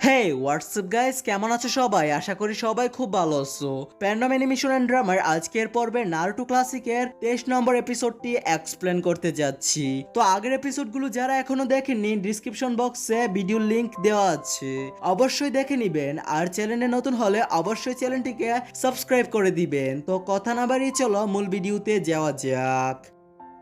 হে WhatsApp guys, কেমন আছো সবাই? আশা করি সবাই খুব ভালো আছো। প্যান্ডম অ্যানিমেশন এন্ড ড্রামার আজকের পর্বে নারুটো ক্লাসিকের 23 নম্বর এপিসোডটি এক্সপ্লেন করতে যাচ্ছি। তো আগের এপিসোডগুলো যারা এখনো দেখেননি, ডিসক্রিপশন বক্সে ভিডিও লিংক দেওয়া আছে, অবশ্যই দেখে নিবেন। আর চ্যানেলে নতুন হলে অবশ্যই চ্যানেলটিকে সাবস্ক্রাইব করে দিবেন। তো কথা না বাড়িয়ে চলো মূল ভিডিওতে যাওয়া যাক।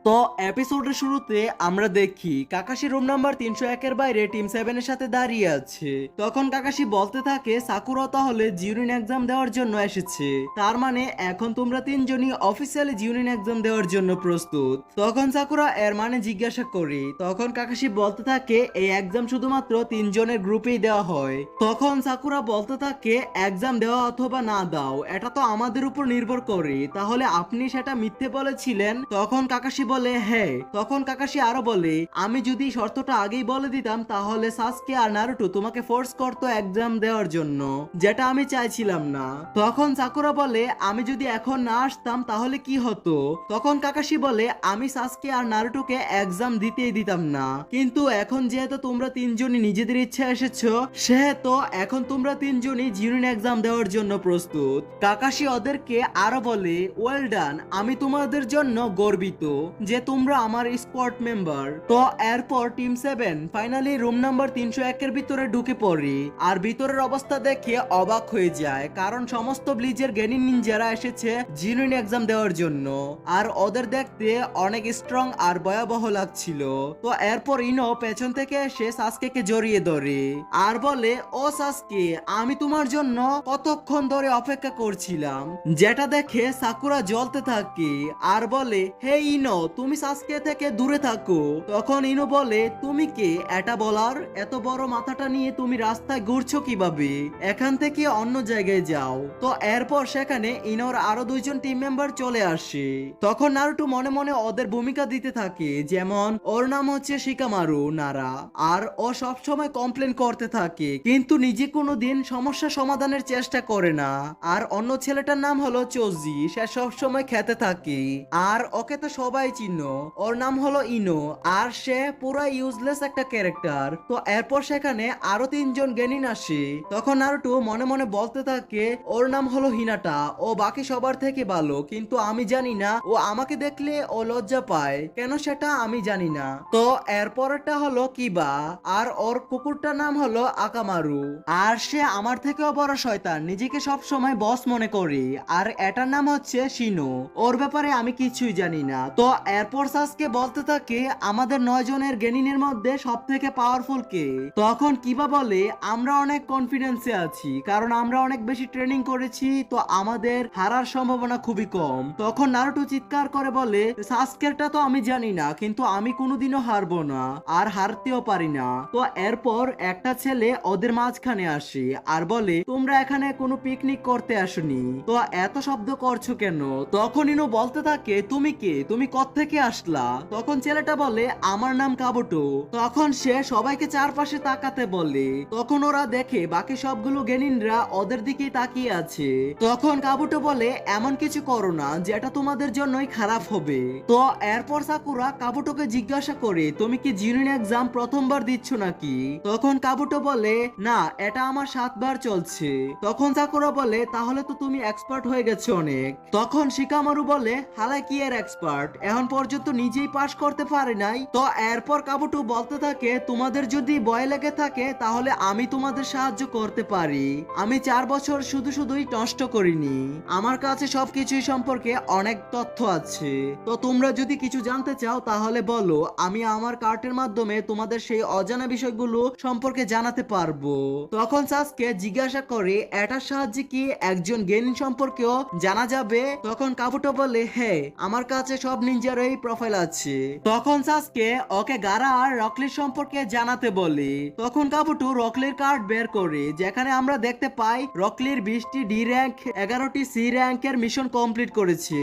তো এপিসোডের শুরুতে আমরা দেখি কাকাশি রুম নাম্বার 301 এর বাইরে টিম 7 এর সাথে দাঁড়িয়ে আছে। তখন কাকাশি বলতে থাকে সাকুরা তাহলে জিউনিন এক্সাম দেওয়ার জন্য এসেছে, তার মানে এখন তোমরা তিনজনই অফিসিয়ালি জিউনিন এক্সাম দেওয়ার জন্য প্রস্তুত। তখন সাকুরা এর মানে জিজ্ঞাসা করি, তখন কাকাশি বলতে থাকে এই এক্সাম শুধুমাত্র তিনজনের গ্রুপেই দেওয়া হয়। তখন সাকুরা বলতে থাকে এক্সাম দেওয়া অথবা না দাও এটা তো আমাদের উপর নির্ভর করে, তাহলে আপনি সেটা মিথ্যে বলেছিলেন। তখন কাকাশি বলে হ্যাঁ। তখন কাকাশি আরো বলে আমি যদি শর্তটা আগেই বলে দিতাম তাহলে সাসকে আর নারুটো তোমাকে ফোর্স করতো এক্সাম দেওয়ার জন্য, যেটা আমি চাইছিলাম না। তখন সাকুরা বলে আমি যদি এখন না আসতাম তাহলে কি হতো? তখন কাকাশি বলে আমি সাসকে আর নারুটোকে এক্সাম দিতেই দিতাম না, কিন্তু এখন যেহেতু তোমরা তিনজনই নিজেদের ইচ্ছা এসেছো, সেহেতু এখন তোমরা তিনজনই জিউনিন এক্সাম দেওয়ার জন্য প্রস্তুত। কাকাশি ওদেরকে আরো বলে ওয়েল ডান, আমি তোমাদের জন্য গর্বিত যে তোমরা আমার স্কোয়াড মেম্বার। তো এরপর টিম 7 ফাইনালি রুম নাম্বার 301 এর ভিতরে ঢুকে পড়ে। আর ভিতরের অবস্থা দেখে অবাক হয়ে যায়, কারণ সমস্ত ব্লিজের জ্ঞানী নিনজারা এসেছে জিউনিন এক্সাম দেওয়ার জন্য। আর ওদের দেখতে অনেক স্ট্রং আর ভয়াবহ লাগছিল। তো এরপর ইনো পেছন থেকে এসে সাসকেকে জড়িয়ে ধরে আর বলে ও সাসকে, আমি তোমার জন্য কতক্ষণ ধরে অপেক্ষা করছিলাম। যেটা দেখে সাকুরা জ্বলতে থাকে আর বলে হে ইনো, তুমি সাসকে থেকে দূরে থাকো। তখন ইনো বলে তুমি কে এটা বলার? এত বড় মাথাটা নিয়ে তুমি রাস্তায় ঘুরছো কিভাবে? এখান থেকে অন্য জায়গায় যাও। তো এরপর সেখানে ইনোর আরো দুইজন টিম মেম্বার চলে আসে। তখন নারুটো মনে মনে ওদের ভূমিকা দিতে থাকে, যেমন ওর নাম হচ্ছে শিকামারু নারা, আর ও সব সময় কমপ্লেন করতে থাকে কিন্তু নিজে কোনোদিন সমস্যা সমাধানের চেষ্টা করে না। আর অন্য ছেলেটার নাম হলো চোজি, সে সব সময় খেতে থাকে। আর ওকে তো সবাই চিনো, ওর নাম হলো ইনো, আর সে পুরো ইউজলেস একটা ক্যারেক্টার। তো এরপর সেখানে আরো তিনজন গেনিন আসে। তখন নারুটো মনে মনে বলতে থাকে ওর নাম হলো হিনাটা, ও বাকি সবার থেকে ভালো, কিন্তু আমি জানি না ও আমাকে দেখলে ও লজ্জা পায় কেন, সেটা আমি জানি না। তো এরপরটা হলো কিবা, আর ওর কুকুরটার নাম হলো আকামারু, আর সে আমার থেকেও বড় শয়তান, নিজেকে সব সময় বস মনে করে। আর এটার নাম হচ্ছে শিনো, ওর ব্যাপারে আমি কিছুই জানি না। তো এরপর সাসকে বলতে থাকে আমাদের 9 জনের গেনিনের মধ্যে সব থেকে পাওয়ারফুল কে? তখন কিবা বলে আমরা অনেক কনফিডেন্সে আছি, কারণ আমরা অনেক বেশি ট্রেনিং করেছি, তো আমাদের হারার সম্ভাবনা খুবই কম। তখন নারুটো চিৎকার করে বলে সাসকেরটা তো আমি জানি না, কিন্তু আমি কোনোদিনও হারবো না আর হারতেও পারি না। তো এরপর একটা ছেলে ওদের মাঝখানে আসে আর বলে তোমরা এখানে কোনো পিকনিক করতে আসনি, তো এত শব্দ করছো কেন? তখন ইনো বলতে থাকে তুমি কে, তুমি কোত্থেকে আসলা? তখন ছেলেটা বলে আমার নাম কাবুটো। তখন সে সবাইকে চারপাশে তাকাতে বলে। তখন ওরা দেখে বাকি সবগুলো গেনিনরা ওদের দিকেই তাকিয়ে আছে। তখন কাবুটো বলে এমন কিছু করো না যেটা তোমাদের জন্যই খারাপ হবে। তো এরপর সাকুরা কাবুটোকে জিজ্ঞাসা করে তুমি কি জিউনিন এক্সাম প্রথমবার দিচ্ছ নাকি? তখন কাবুটো বলে না, এটা আমার 7 বার চলছে। তখন সাকুরা বলে তাহলে তো তুমি এক্সপার্ট হয়ে গেছো অনেক। তখন শিকামারু বলে হালাই কি এর এক্সপার্ট, এখন পর্যন্ত নিজেই পাস করতে পারে নাই। তো এরপর কাবুটো বলতে থাকে তোমাদের যদি ভয় লেগে থাকে তাহলে আমি তোমাদের সাহায্য করতে পারি। আমি 4 বছর শুধুই নষ্ট করিনি, আমার কাছে সবকিছুই সম্পর্কে অনেক তথ্য আছে। তো তোমরা যদি কিছু জানতে চাও তাহলে বলো, আমি আমার কার্টের মাধ্যমে তোমাদের সেই অজানা বিষয়গুলো সম্পর্কে জানাতে পারবো। তখন সাসকে জিজ্ঞাসা করে এটার সাহায্যে কি একজন গেনিন সম্পর্কেও জানা যাবে? তখন কাবুটো বলে হ্যাঁ, আমার কাছে সব নিনজারই প্রোফাইল আছে। তখন সাসকে ওকে গারা আর রকলির সম্পর্কে জানাতে বলে। তখন কাবুটো রকলির কার্ড বের করে, যেখানে আমরা দেখতে পাই রকলির 20টি ডি র্যাঙ্ক 11টি সি র্যাঙ্কের মিশন কমপ্লিট করেছে,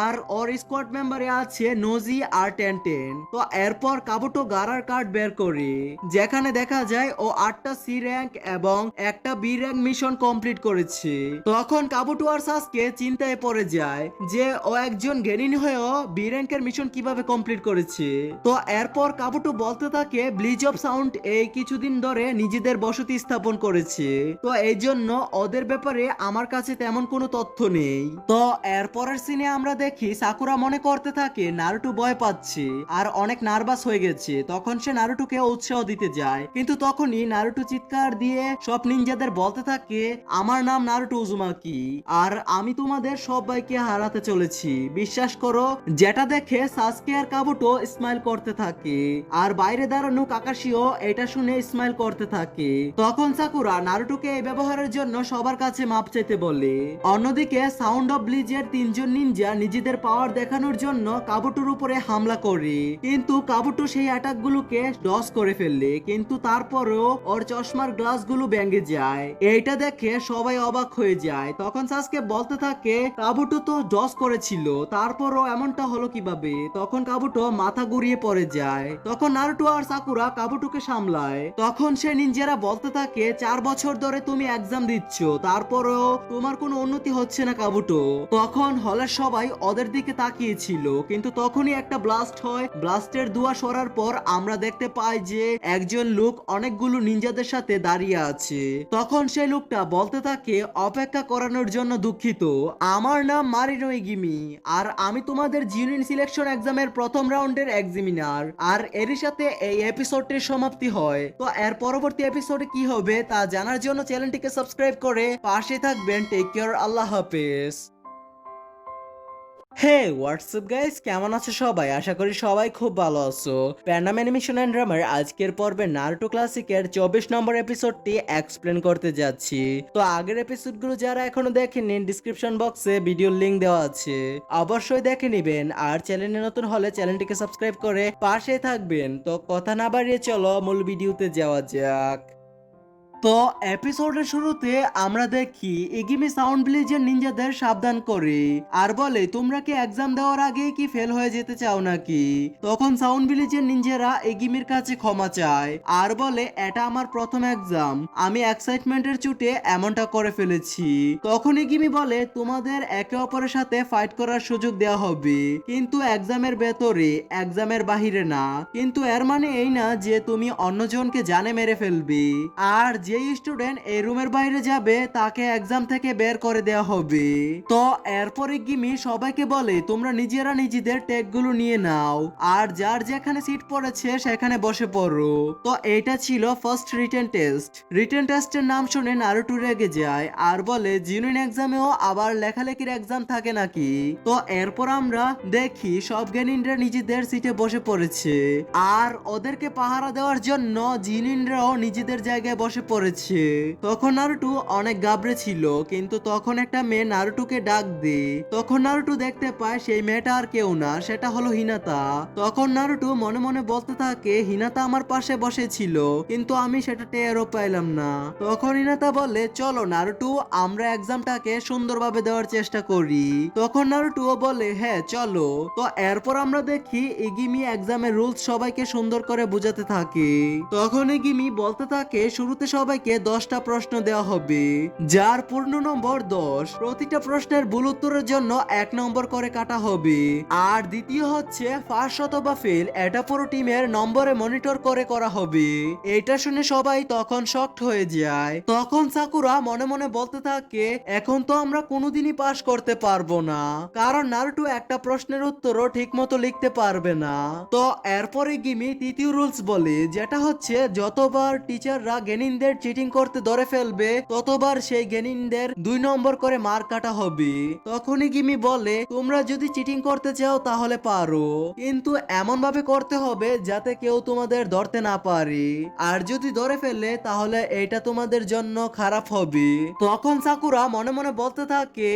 আর ওর স্কোয়াড মেম্বারে আছে নোজি আর টেনটেন। তো এরপর কাবুটো গারার কার্ড বের করে, যেখানে দেখা যায় ও 8টা সি র্যাঙ্ক এবং একটা বি র্যাঙ্ক মিশন কমপ্লিট করেছে। তখন কাবুটো আর সাসকে চিন্তায় পড়ে যায় যে ও একজন গেনিন হয়েও বি র্যাঙ্কের র্যাঙ্কের মিশন কিভাবে কমপ্লিট করেছে। তো এরপর কাবুটো বলতে থাকে ব্লিজ অফ সাউন্ড এই কিছুদিন ধরে নিজেদের বসতি স্থাপন করেছে, তো এই জন্য ওদের ব্যাপারে আমার কাছে তেমন কোনো তথ্য নেই। তো এরপরের সিনে আমরা দেখি সাকুরা মনে করতে থাকে নারুটো ভয় পাচ্ছে আর অনেক নার্ভাস হয়ে গেছে। তখন সে নারুটোকে উৎসাহ দিতে যায়, কিন্তু তখনই নারুটো চিৎকার দিয়ে সব নিনজাদের বলতে থাকে আমার নাম নারুটো উজুমাকি আর আমি তোমাদের সবাইকে হারাতে চলেছি, বিশ্বাস করো। যেটা দেখে সাসকে আর কাবুটো স্মাইল করতে থাকে আর বাইরে দাঁড়ানো কাকাশিও এটা শুনে স্মাইল করতে থাকে। তখন সাকুরা নারুটোকে এই ব্যবহারের জন্য সবার কাছে মাপ চাইতে বলে। অন্যদিকে সাউন্ড অফ ব্লিজের তিনজন নিনজা নিজেদের পাওয়ার দেখানোর জন্য কাবুটোর উপরে হামলা করে, কিন্তু কাবুটো সেই অ্যাটাক গুলোকে ডস করে ফেললে, কিন্তু তারপরেও ওর চশমার গ্লাস গুলো ভেঙে যায়। এইটা দেখে সবাই অবাক হয়ে যায়। তখন সাসকে বলতে থাকে কাবুটো তো ডস করেছিল, তারপরও এমনটা হলো কিভাবে। তখন কাবুটো মাথা ঘুরিয়ে পড়ে যায়। তখন নারুটো আর সাকুরা কাবুটোকে সামলায়। তখন সে নিনজারা বলতে থাকে 4 বছর ধরে তুমি এক্সাম দিচ্ছ, তারপরেও তোমার কোনো উন্নতি হচ্ছে না কাবুটো। তখন হলের সবাই ওদের দিকে তাকিয়েছিল, কিন্তু তখনই একটা ব্লাস্ট হয়। ব্লাস্টের ধোঁয়া সরার পর আমরা দেখতে পাই যে একজন লোক অনেকগুলো নিনজাদের সাথে দাঁড়িয়ে আছে। তখন সেই লোকটা বলতে থাকে অপেক্ষা করানোর জন্য দুঃখিত, আমার নাম মারিনো ইগিমি আর আমি তোমাদের জিউনিয়ন সিলেকশন এক্সামের প্রথম রাউন্ডের এক্সামিনার। আর এরই সাথে এই এপিসোডটির সমাপ্তি হয়। তো এর পরবর্তী এপিসোডে কি হবে তা জানার জন্য চ্যানেলটিকে সাবস্ক্রাইব করে পাশে থাকবেন। টেক কেয়ার, আল্লাহ হাফেজ। হে হোয়াটসঅ্যাপ গাইস, কেমন আছো সবাই? আশা করি সবাই খুব ভালো আছো। প্যান্ডাম অ্যানিমেশন এন্ড ড্রামার আজকের পর্বে নারুটো ক্লাসিকের 24 নম্বর এপিসোডটি এক্সপ্লেন করতে যাচ্ছি। তো আগের এপিসোডগুলো যারা এখনো দেখেননি ডিসক্রিপশন বক্সে ভিডিওর লিংক দেওয়া আছে, অবশ্যই দেখে নেবেন। আর চ্যানেলে নতুন হলে চ্যানেলটিকে সাবস্ক্রাইব করে পাশে থাকবেন। তো কথা না বাড়িয়ে চলো মূল ভিডিওতে যাওয়া যাক। তো এপিসোডের শুরুতে আমরা দেখি ইগিমি সাউন্ড ব্লিজের নিনজাদের সাবধান করে আর বলে তোমরা কি এক্সাম দেওয়ার আগেই কি ফেল হয়ে যেতে চাও নাকি। তখন সাউন্ড ব্লিজের নিনজারা ইগিমির কাছে ক্ষমা চায় আর বলে এটা আমার প্রথম এক্সাম, আমি এক্সাইটমেন্টের চুটে এমনটা করে ফেলেছি। তখন ইগিমি বলে তোমাদের একে অপরের সাথে ফাইট করার সুযোগ দেওয়া হবে, কিন্তু এক্সামের ভেতরে, এক্সামের বাহিরে না। কিন্তু এর মানে এই না যে তুমি অন্যজনকে জানে মেরে ফেলবে। আর যেই স্টুডেন্ট এই রুমের বাইরে যাবে তাকে এক্সাম থেকে বের করে দেওয়া হবে। তো এরপরে গিমি সবাইকে বলে তোমরা নিজেরা নিজেদের টেকগুলো নিয়ে নাও আর যার যেখানে সিট পড়েছে সেখানে বসে পড়ো। তো এটা ছিল ফার্স্ট রিটেন টেস্ট। রিটেন টেস্টের নাম শুনে নারুটো রেগে যায় আর বলে জিউনিয়ন এক্সামেও আবার লেখালেখির এক্সাম থাকে নাকি। তো এরপর আমরা দেখি সব গেনিনরা নিজেদের সিটে বসে পড়েছে আর ওদেরকে পাহারা দেওয়ার জন্য জিউনিয়নরাও নিজেদের জায়গায় বসে পড়েছে। তখন নারুটো অনেক গাবড়ে ছিল, কিন্তু তখন একটা মেয়ে নারুটোকে ডাক দেয়। তখন নারুটো দেখতে পায় সেই মেয়েটা আর কেউ না, সেটা হলো হিনাতা। তখন নারুটো মনে মনে বলতে থাকে হিনাতা আমার পাশে বসেছিল, কিন্তু আমি সেটা টেরও পাইলাম না। তখন হিনাতা বলে চলো নারুটো আমরা এক্সামটাকে সুন্দরভাবে দেওয়ার চেষ্টা করি। তখন নারুটো বলে হ্যাঁ চলো। তো এরপর আমরা দেখি ইগিমি এক্সামের রুলস সবাইকে সুন্দর করে বোঝাতে থাকে। তখন ইগিমি বলতে থাকে শুরুতে সবাইকে 10টা প্রশ্ন দেওয়া হবে, যার পূর্ণ নম্বর 10। প্রতিটা প্রশ্নের ভুল উত্তরের জন্য 1 নম্বর করে কাটা হবে। আর দ্বিতীয় হচ্ছে ফার্স্ট অথবা ফেল, এটা পুরো টিমের নম্বরে মনিটর করে করা হবে। এটা শুনে সবাই তখন শকড হয়ে যায়। তখন সাকুরা মনে মনে বলতে থাকে এখন তো আমরা কোনোদিনই পাস করতে পারবো না, কারণ নারুটো একটা প্রশ্নের উত্তরও ঠিক মতো লিখতে পারবে না। তো এরপরে গিমি তৃতীয় রুলস বলে, যেটা হচ্ছে যতবার টিচাররা গেনিনদের চিটিং করতে ধরে ফেলবে ততবার সেই গেনিনদের 2 নম্বর করে মার্ক কাটা হবে। তখনই গিমি বলে তোমরা যদি চিটিং করতে চাও তাহলে পারো, কিন্তু এমন ভাবে করতে হবে যাতে কেউ তোমাদের ধরতে না পারে, আর যদি ধরে ফেলে তাহলে এটা তোমাদের জন্য খারাপ হবে। তখন সাকুরা মনে মনে বলতে থাকে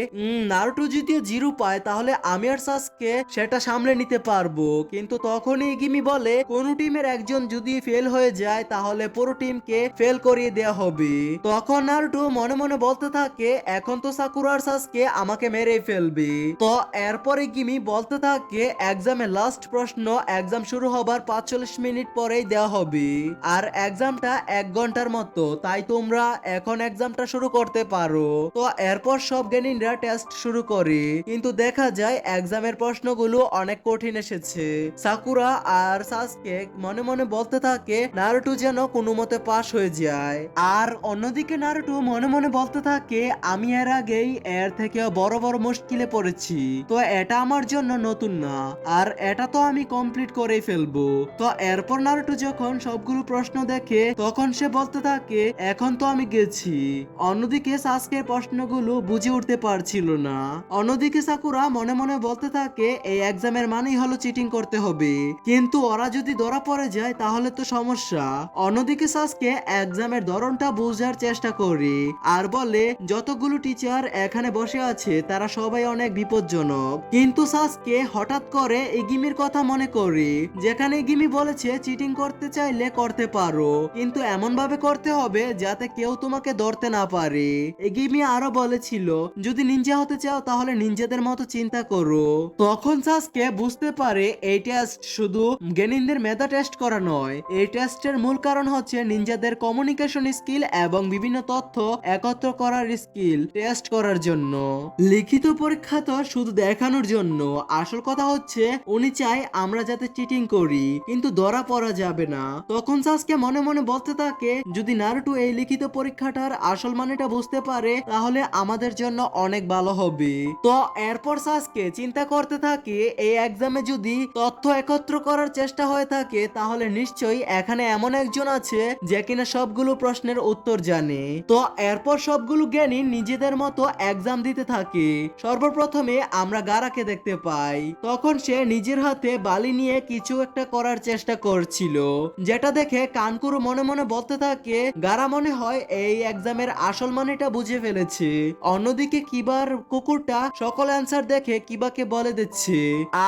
নারুটো যদি 0 পায় তাহলে আমি আর সাসকে সেটা সামলে নিতে পারবো। কিন্তু তখনই গিমি বলে কোন টিমের একজন যদি ফেল হয়ে যায় তাহলে পুরো টিমকে ফেল করিয়ে করিয়ে দেয়া হবে। তখন নারুটো মনে মনে বলতে থাকে এখন তো সাকুরা আর সাসকে আমাকে মেরেই ফেলবে। তো এরপরে গিমি বলতে থাকে এক্সামের লাস্ট প্রশ্ন এক্সাম শুরু হবার 45 মিনিট পরেই দেওয়া হবে, আর এক্সামটা 1 ঘন্টার মতো, তাই তোমরা এখন এক্সামটা শুরু করতে পারো। তো এরপর সব গেনিনরা টেস্ট শুরু করে, কিন্তু দেখা যায় এক্সামের প্রশ্নগুলো অনেক কঠিন এসেছে। সাকুরা আর সাসকে মনে মনে বলতে থাকে নারুটো যেন কোনো মতে পাশ হয়ে যায়। আর অন্যদিকে নারুটো মনে মনে বলতে থাকে আমি এর আগেই এর থেকে বড় বড় মুশকিলে পড়েছি, তো এটা আমার জন্য নতুন না, আর এটা তো আমি কমপ্লিট করেই ফেলবো। তো এরপর নারুটো যখন সবগুলো প্রশ্ন দেখে তখন সে বলতে থাকে এখন তো আমি গেছি। অন্যদিকে সাসকে প্রশ্নগুলো বুঝে উঠতে পারছিল না। অন্যদিকে সাকুরা মনে মনে বলতে থাকে এই এক্সামের মানেই হলো চিটিং করতে হবে, কিন্তু ওরা যদি ধরা পড়ে যায় তাহলে তো সমস্যা। অন্যদিকে সাসকে এক্সামের ধরনটা বোঝার চেষ্টা করে আর বলে যতগুলো টিচার এখানে বসে আছে তারা সবাই অনেক বিপজ্জনক, কিন্তু সাসকে হঠাৎ করে এগিমির কথা মনে করে, যেখানে এগিমি বলেছে চিটিং করতে চাইলে করতে পারো, কিন্তু এমন ভাবে করতে হবে যাতে কেউ তোমাকে ধরতে না পারে। এগিমি আরো বলেছিল যদি নিনজা হতে চাও তাহলে নিনজাদের মতো চিন্তা করো। তখন সাসকে বুঝতে পারে এই টেস্ট শুধু গেনিনদের মেধা টেস্ট করা নয়, এই টেস্টের মূল কারণ হচ্ছে নিনজাদের কমিউনিকেশন স্কিল এবং বিভিন্ন তথ্য একত্র করার স্কিল টেস্ট করার জন্য। লিখিত পরীক্ষা তো শুধু দেখানোর জন্য, আসল কথা হচ্ছে উনি চায় আমরা যাতে চিটিং করি কিন্তু ধরা পড়া যাবে না। তখন সাসকে মনে মনে বলতে থাকে যদি নারুটো এই লিখিত পরীক্ষাটার আসল মানেটা বুঝতে পারে তাহলে আমাদের জন্য অনেক ভালো হবে। তো এরপর সাসকে চিন্তা করতে থাকে এই এক্সামে যদি তথ্য একত্র করার চেষ্টা হয়ে থাকে তাহলে নিশ্চয়ই এখানে এমন একজন আছে যে কিনা সবগুলো প্রশ্নের উত্তর জানে। তো এরপর সবগুলো জ্ঞানী নিজেদের মতো এক্সাম দিতে থাকে। সর্বপ্রথমে আমরা গারাকে দেখতে পাই, তখন সে নিজের হাতে বালি নিয়ে কিছু একটা করার চেষ্টা করছিল, যেটা দেখে কানকুরু মনে মনে বলতে থাকে গারা মনে হয় এই এক্সামের আসল মানেটা বুঝে ফেলেছে। অন্যদিকে কিবার কুকুরটা সকল অ্যান্সার দেখে কিবাকে বলে দিচ্ছে,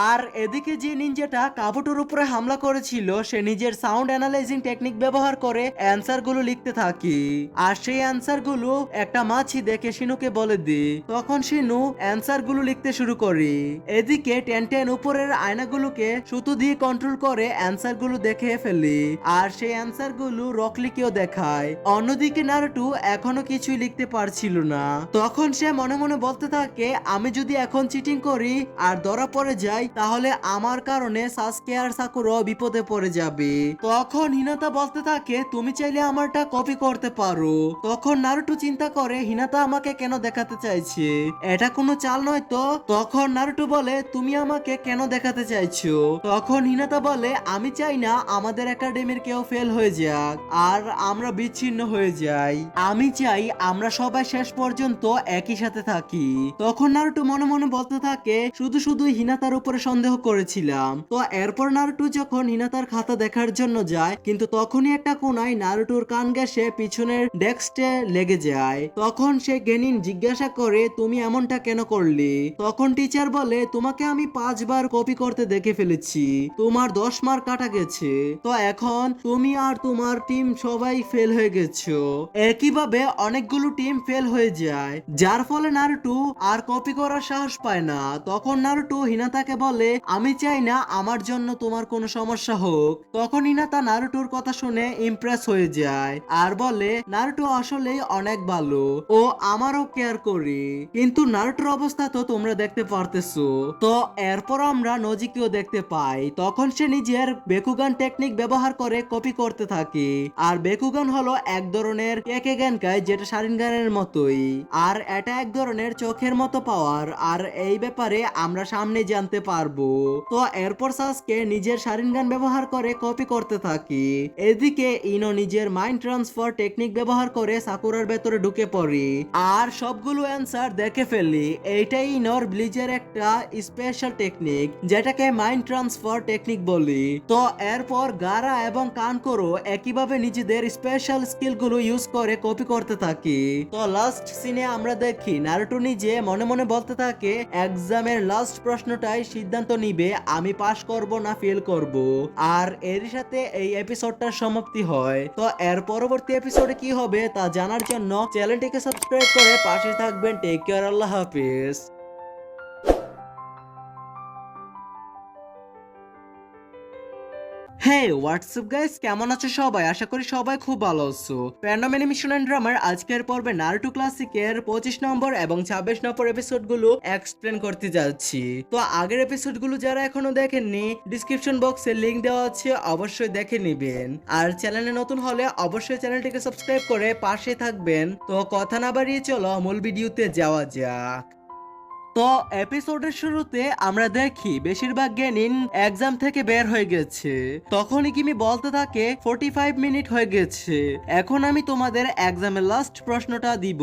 আর এদিকে যে নিনজাটা কাবুটোর উপরে হামলা করেছিল সে নিজের সাউন্ড অ্যানালাইজিং টেকনিক ব্যবহার করে অ্যান্সার গুলো লিখতে থাকে, আর সেই অ্যান্সার গুলো একটা মাছি দেখে শিনুকে বলে দে। তখন শিনু অ্যান্সার গুলো লিখতে শুরু করে। এদিকে টেনটেন উপরের আয়নাগুলোকে সুতো দিয়ে কন্ট্রোল করে অ্যান্সার গুলো দেখে ফেলে, আর সেই অ্যান্সার গুলো রকলিকেও দেখায়। অন্যদিকে নারুটো এখনো কিছুই লিখতে পারছিল না। তখন সে মনে মনে বলতে থাকে আমি যদি এখন চিটিং করি আর ধরা পড়ে যাই তাহলে আমার কারণে সাসকে আর সাকুরা বিপদে পড়ে যাবে। তখন হিনাতা বলতে থাকে তুমি চাইলে আমারটা কপি করতে পারো। তখন নারুটো চিন্তা করে হিনাতা আমাকে কেন দেখাতে চাইছে, এটা কোনো চাল নয় তো। তখন নারুটো বলে তুমি আমাকে কেন দেখাতে চাইছো। তখন হিনাতা বলে আমি চাই না আমাদের একাডেমির কেউ ফেল হয়ে যাক আর আমরা বিচ্ছিন্ন হয়ে যাই, আমি চাই আমরা সবাই শেষ পর্যন্ত একই সাথে থাকি। তখন নারুটো মনে মনে বলতে থাকে শুধু শুধু হিনাতার উপরে সন্দেহ করেছিলাম। তো এরপর নারুটো যখন হিনাতার খাতা দেখার জন্য যায় কিন্তু তখনই একটা কোনায় নারুটোর কান ঘেঁষে পিছনের ডেস্কে লেগে যায়। তখন সে গেনিন জিজ্ঞাসা করে তুমি এমনটা কেন করলে। তখন টিচার বলে তোমাকে আমি 5 বার কপি করতে দেখে ফেলেছি, তোমার 10 মার্ক কাটা গেছে, তো এখন তুমি আর তোমার টিম সবাই ফেল হয়ে গেছো। একইভাবে অনেকগুলো টিম ফেল হয়ে যায়, যার ফলে নারুটো আর কপি করার সাহস পায় না। তখন নারুটো হিনাতাকে বলে আমি চাই না আমার জন্য তোমার কোনো সমস্যা হোক। তখন হিনাতা নারুটোর কথা শুনে ইমপ্রেস হয়ে যায় আর বলে নারুটো আসলেই অনেক ভালো, ও আমারও কেয়ার করে, কিন্তু নারুটোর অবস্থা তো তোমরা দেখতে পারতেছো। তো এরপর আমরা নজিকেও দেখতে পাই, তখন সে নিজের বেকুগান টেকনিক ব্যবহার করে কপি করতে থাকে। আর বেকুগান হলো এক ধরনের কেকেগেনকাই যেটা শারিনগানের মতোই, আর এটা এক ধরনের চোখের মতো পাওয়ার, আর এই ব্যাপারে আমরা সামনে জানতে পারবো। তো এরপর সাসকে নিজের শারিনগান ব্যবহার করে কপি করতে থাকে। এদিকে ইনো নিজের মাইন্ড ট্রান্সফার টেকনিক ব্যবহার করে সাকুরার ভেতরে ঢুকে পড়ে আর সবগুলো অ্যান্সার দেখে ফেলি। এইটাই ইনোর ব্লিজের একটা স্পেশাল টেকনিক যেটাকে মাইন্ড ট্রান্সফার টেকনিক বলি। তো এরপর গারা এবং কানকোরো একইভাবে নিজেদের স্পেশাল স্কিল গুলো ইউজ করে কপি করতে থাকে। তো লাস্ট সিনে আমরা দেখি নারুটো নিজে মনে মনে বলতে থাকে এক্সামের লাস্ট প্রশ্নটাই সিদ্ধান্ত নিবে আমি পাস করব না ফেল করব, আর এর সাথে এই এপিসোডটার সমাপ্তি হয়। তো এর পরবর্তী পরবর্তী এপিসোডে কি হবে তা জানার জন্য চ্যানেলটিকে সাবস্ক্রাইব করে পাশে থাকবেন। টেক কেয়ার, আল্লাহ হাফেজ। হ্যাঁ হোয়াটসঅ্যাপ গাইস, কেমন আছো সবাই? আশা করি সবাই খুব ভালো আছো। প্যান্ডম অ্যানিমেশন এন্ড ড্রামার আজকের পর্বে নারুটো ক্লাসিকের 25 নম্বর এবং 26 নম্বর এপিসোডগুলো এক্সপ্লেন করতে যাচ্ছি। তো আগের এপিসোডগুলো যারা এখনো দেখেননি, ডিসক্রিপশন বক্সে লিংক দেওয়া আছে, অবশ্যই দেখে নেবেন। আর চ্যানেলে নতুন হলে অবশ্যই চ্যানেলটিকে সাবস্ক্রাইব করে পাশে থাকবেন। তো কথা না বাড়িয়ে চলো মূল ভিডিওতে যাওয়া যাক। তো এপিসোডের শুরুতে আমরা দেখি বেশিরভাগ গেনিন এক্সাম থেকে বের হয়ে গেছে। তখনই কিমি বলতে থাকে 45 মিনিট হয়ে গেছে, এখন আমি তোমাদের এক্সামের লাস্ট প্রশ্নটা দিব।